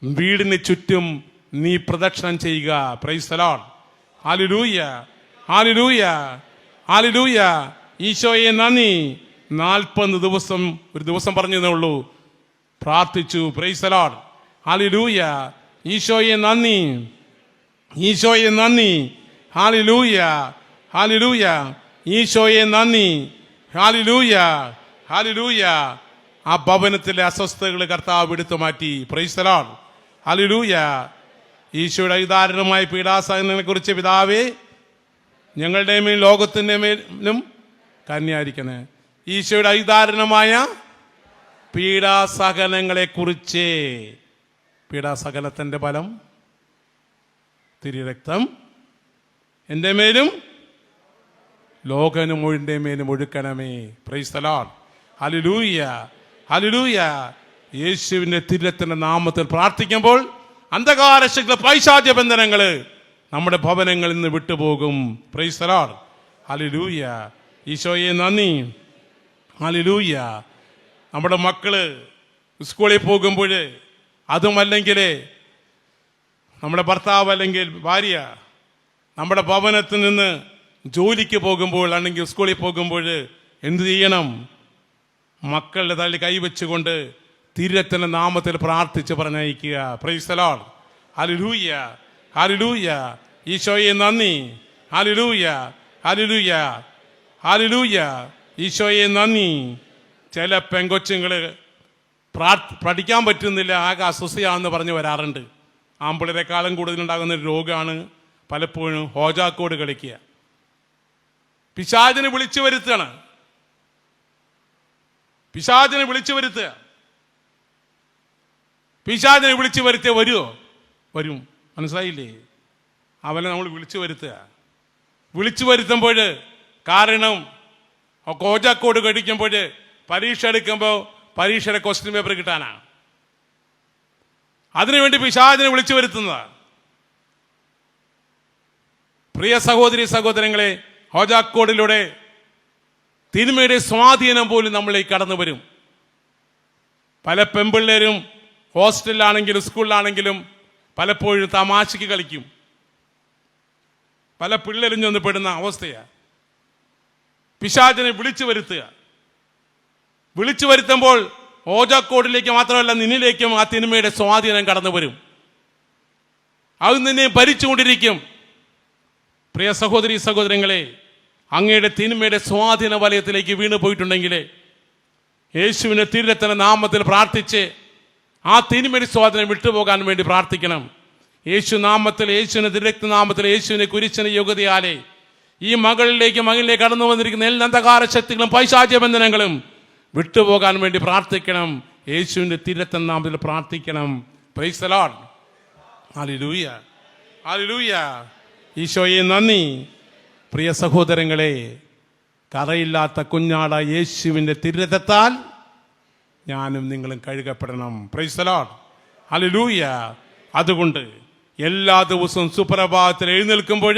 വീടിന് ചുറ്റും നീ പ്രദക്ഷിണം ചെയ്യുക. Price the Lord. Hallelujah, hallelujah, hallelujah. ഈശോയെ നന്ദി. 40 ദിവസം, ഒരു ദിവസം പറഞ്ഞതേ ഉള്ളൂ, പ്രാർത്ഥിച്ചു. Price the Lord. ഹല്ലേലൂയ. ഈശോയെ നന്ദി, ഈശോയെ നന്ദി. Hallelujah, hallelujah. ഈശോയെ നന്ദി. Hallelujah, hallelujah. ആ ഭവനത്തിലെ അസ്വസ്ഥതകൾ കർത്താവ് എടുത്തു മാറ്റി. Price the Lord. ഹല്ലേലൂയ. ഈശോയുടെ അതിദാരുണമായ പീഡാസഹനങ്ങളെ കുറിച്ച് പിതാവേ, ഞങ്ങളുടെ മേൽ ലോകത്തിന്റെ മേലും കന്യായിരിക്കണേ. ഈശോയുടെ അതിദാരുണമായ പീഡാസഹനങ്ങളെ കുറിച്ച്, പീഡാസഹനത്തിന്റെ ഫലം തിരുരക്തം എൻ്റെ മേലും ലോകനും മുഴുവൻ്റെ മേലും ഒഴുക്കണമേ. Praise the Lord. Hallelujah, hallelujah. യേശുവിൻ്റെ തിരുരക്തത്തിന്റെ നാമത്തിൽ പ്രാർത്ഥിക്കുമ്പോൾ അന്ധകാര ശക്തി, പൈശാചിക ബന്ധനങ്ങൾ നമ്മുടെ ഭവനങ്ങളിൽ നിന്ന് വിട്ടുപോകും. Price the Lord. ഹല്ലേലൂയ. ഈശോയെ നന്ദി. ഹല്ലേലൂയ. നമ്മുടെ മക്കള് സ്കൂളിൽ പോകുമ്പോൾ, അതുമല്ലെങ്കിൽ നമ്മുടെ ഭർത്താവ് അല്ലെങ്കിൽ ഭാര്യ നമ്മുടെ ഭവനത്തിൽ നിന്ന് ജോലിക്ക് പോകുമ്പോൾ അല്ലെങ്കിൽ സ്കൂളിൽ പോകുമ്പോൾ എന്തു ചെയ്യണം? മക്കളുടെ തള്ളി കൈവച്ചുകൊണ്ട് തിരുരക്തത്തിന്റെ നാമത്തിൽ പ്രാർത്ഥിച്ച് പറഞ്ഞയക്കുക. Praise the Lord. Hallelujah, hallelujah. ഈശോയെ നന്ദി. Hallelujah, hallelujah, hallelujah. ഈശോയെ നന്ദി. ചില പെങ്കൊച്ചുങ്ങൾ പഠിക്കാൻ പറ്റുന്നില്ല, ആകെ അസ്വസ്ഥയാണെന്ന് പറഞ്ഞു വരാറുണ്ട്. ആമ്പിളരെക്കാളും കൂടുതലുണ്ടാകുന്ന ഒരു രോഗമാണ് പലപ്പോഴും ഹോജാക്കോട് കളിക്കുക. പിശാചിനെ വിളിച്ചു വരുത്തുകയാണ്. പിശാചിനെ വിളിച്ചു വരുത്തുക. പിശാചിനെ വിളിച്ചു വരുത്തിയ വരുമോ? വരും. മനസ്സിലായില്ലേ? അവനെ നമ്മൾ വിളിച്ചു വരുത്തുക. വിളിച്ചു വരുത്തുമ്പോൾ, കാരണം ഹോജാക്കോട് കഴിക്കുമ്പോൾ പരീക്ഷ എടുക്കുമ്പോൾ പരീക്ഷയുടെ ക്വസ്റ്റ്യൻ പേപ്പർ കിട്ടാനാണ്. അതിനുവേണ്ടി പിശാചിനെ വിളിച്ചു വരുത്തുന്നതാണ്. പ്രിയ സഹോദരി സഹോദരങ്ങളെ, ഹോജാക്കോടിലൂടെ തിന്മയുടെ സ്വാധീനം പോലും നമ്മളിലേക്ക് കടന്നു വരും. പല പെമ്പിള്ളേരും ഹോസ്റ്റലിലാണെങ്കിലും സ്കൂളിലാണെങ്കിലും പലപ്പോഴും തമാശയ്ക്ക് കളിക്കും. പല പിള്ളേരും ചെന്ന് പെടുന്ന അവസ്ഥയാണ്. പിശാചിനെ വിളിച്ചു വരുത്തുക. വിളിച്ചു വരുത്തുമ്പോൾ ഹോജാക്കോടിലേക്ക് മാത്രമല്ല, നിന്നിലേക്കും ആ തിന്മയുടെ സ്വാധീനം കടന്നു വരും. അത് നിന്നെ ഭരിച്ചുകൊണ്ടിരിക്കും. പ്രിയ സഹോദരി സഹോദരങ്ങളെ, അങ്ങയുടെ തിന്മയുടെ സ്വാധീന വലയത്തിലേക്ക് വീണു പോയിട്ടുണ്ടെങ്കിൽ യേശുവിനെ തിരുരക്തത്തിന്റെ നാമത്തിൽ പ്രാർത്ഥിച്ച് ആ തിന്മയുടെ സ്വാധീനം വിട്ടുപോകാൻ വേണ്ടി പ്രാർത്ഥിക്കണം. യേശു നാമത്തിൽ, യേശുവിന്റെ തിരുരക്ത നാമത്തിൽ, യേശുവിനെ കുരിശിന്റെ യോഗ്യതയാലെ ഈ മകളിലേക്ക് കടന്നു വന്നിരിക്കുന്ന എല്ലാ അന്ധകാര ശക്തികളും പൈശാചിക ബന്ധനങ്ങളും വിട്ടുപോകാൻ വേണ്ടി പ്രാർത്ഥിക്കണം. യേശുവിന്റെ തിരുരക്ത നാമത്തിൽ പ്രാർത്ഥിക്കണം. Price the Lord. Hallelujah, hallelujah. ഈശോയെ നന്ദി. പ്രിയ സഹോദരങ്ങളെ, കറയില്ലാത്ത കുഞ്ഞാട യേശുവിന്റെ തിരുരക്തത്താൽ ഞാനും നിങ്ങളും കഴുകപ്പെടണം. Praise the Lord. ഹല്ലേലൂയ. അതുകൊണ്ട് എല്ലാ ദിവസവും സുപ്രഭാതത്തിൽ എഴുന്നേൽക്കുമ്പോൾ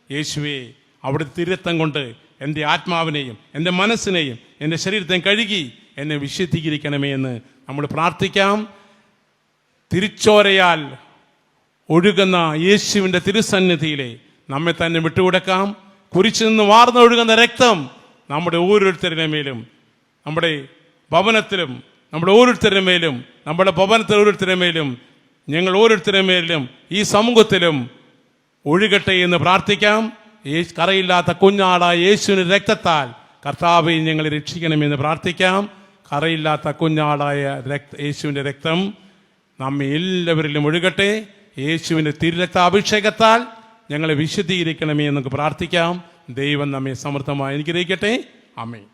യേശുവേ, അവിടുത്തെ തിരുരക്തം കൊണ്ട് എൻ്റെ ആത്മാവിനെയും എൻ്റെ മനസ്സിനെയും എൻ്റെ ശരീരത്തെയും കഴുകി എന്നെ വിശുദ്ധീകരിക്കണമേ എന്ന് നമ്മൾ പ്രാർത്ഥിക്കാം. തിരുച്ചോരയാൽ ഒഴുകുന്ന യേശുവിൻ്റെ തിരുസന്നിധിയിലെ നമ്മെ തന്നെ വിട്ടുകൊടുക്കാം. കുരിശിൽ നിന്ന് വാർന്നൊഴുകുന്ന രക്തം നമ്മുടെ ഓരോരുത്തരുടെ മേലും, നമ്മുടെ ഭവനത്തിലും, നമ്മുടെ ഓരോരുത്തരുടെ മേലും, നമ്മുടെ ഭവനത്തിൽ ഓരോരുത്തരുടെ മേലും, ഞങ്ങൾ ഓരോരുത്തരുടെ മേലും, ഈ സമൂഹത്തിലും ഒഴുകട്ടെ എന്ന് പ്രാർത്ഥിക്കാം. കറയില്ലാത്ത കുഞ്ഞാട യേശുവിന്റെ രക്തത്താൽ കർത്താവെ ഞങ്ങളെ രക്ഷിക്കണമെന്ന് പ്രാർത്ഥിക്കാം. കറയില്ലാത്ത കുഞ്ഞാടായ യേശുവിന്റെ രക്തം നമ്മെ എല്ലാവരിലും ഒഴുകട്ടെ. യേശുവിന്റെ തിരുരക്താഭിഷേകത്താൽ ഞങ്ങളെ വിശുദ്ധീകരിക്കണമേ എന്നൊക്കെ പ്രാർത്ഥിക്കാം. ദൈവം നമ്മെ സമൃദ്ധമായി അനുഗ്രഹിക്കട്ടെ. ആമേൻ.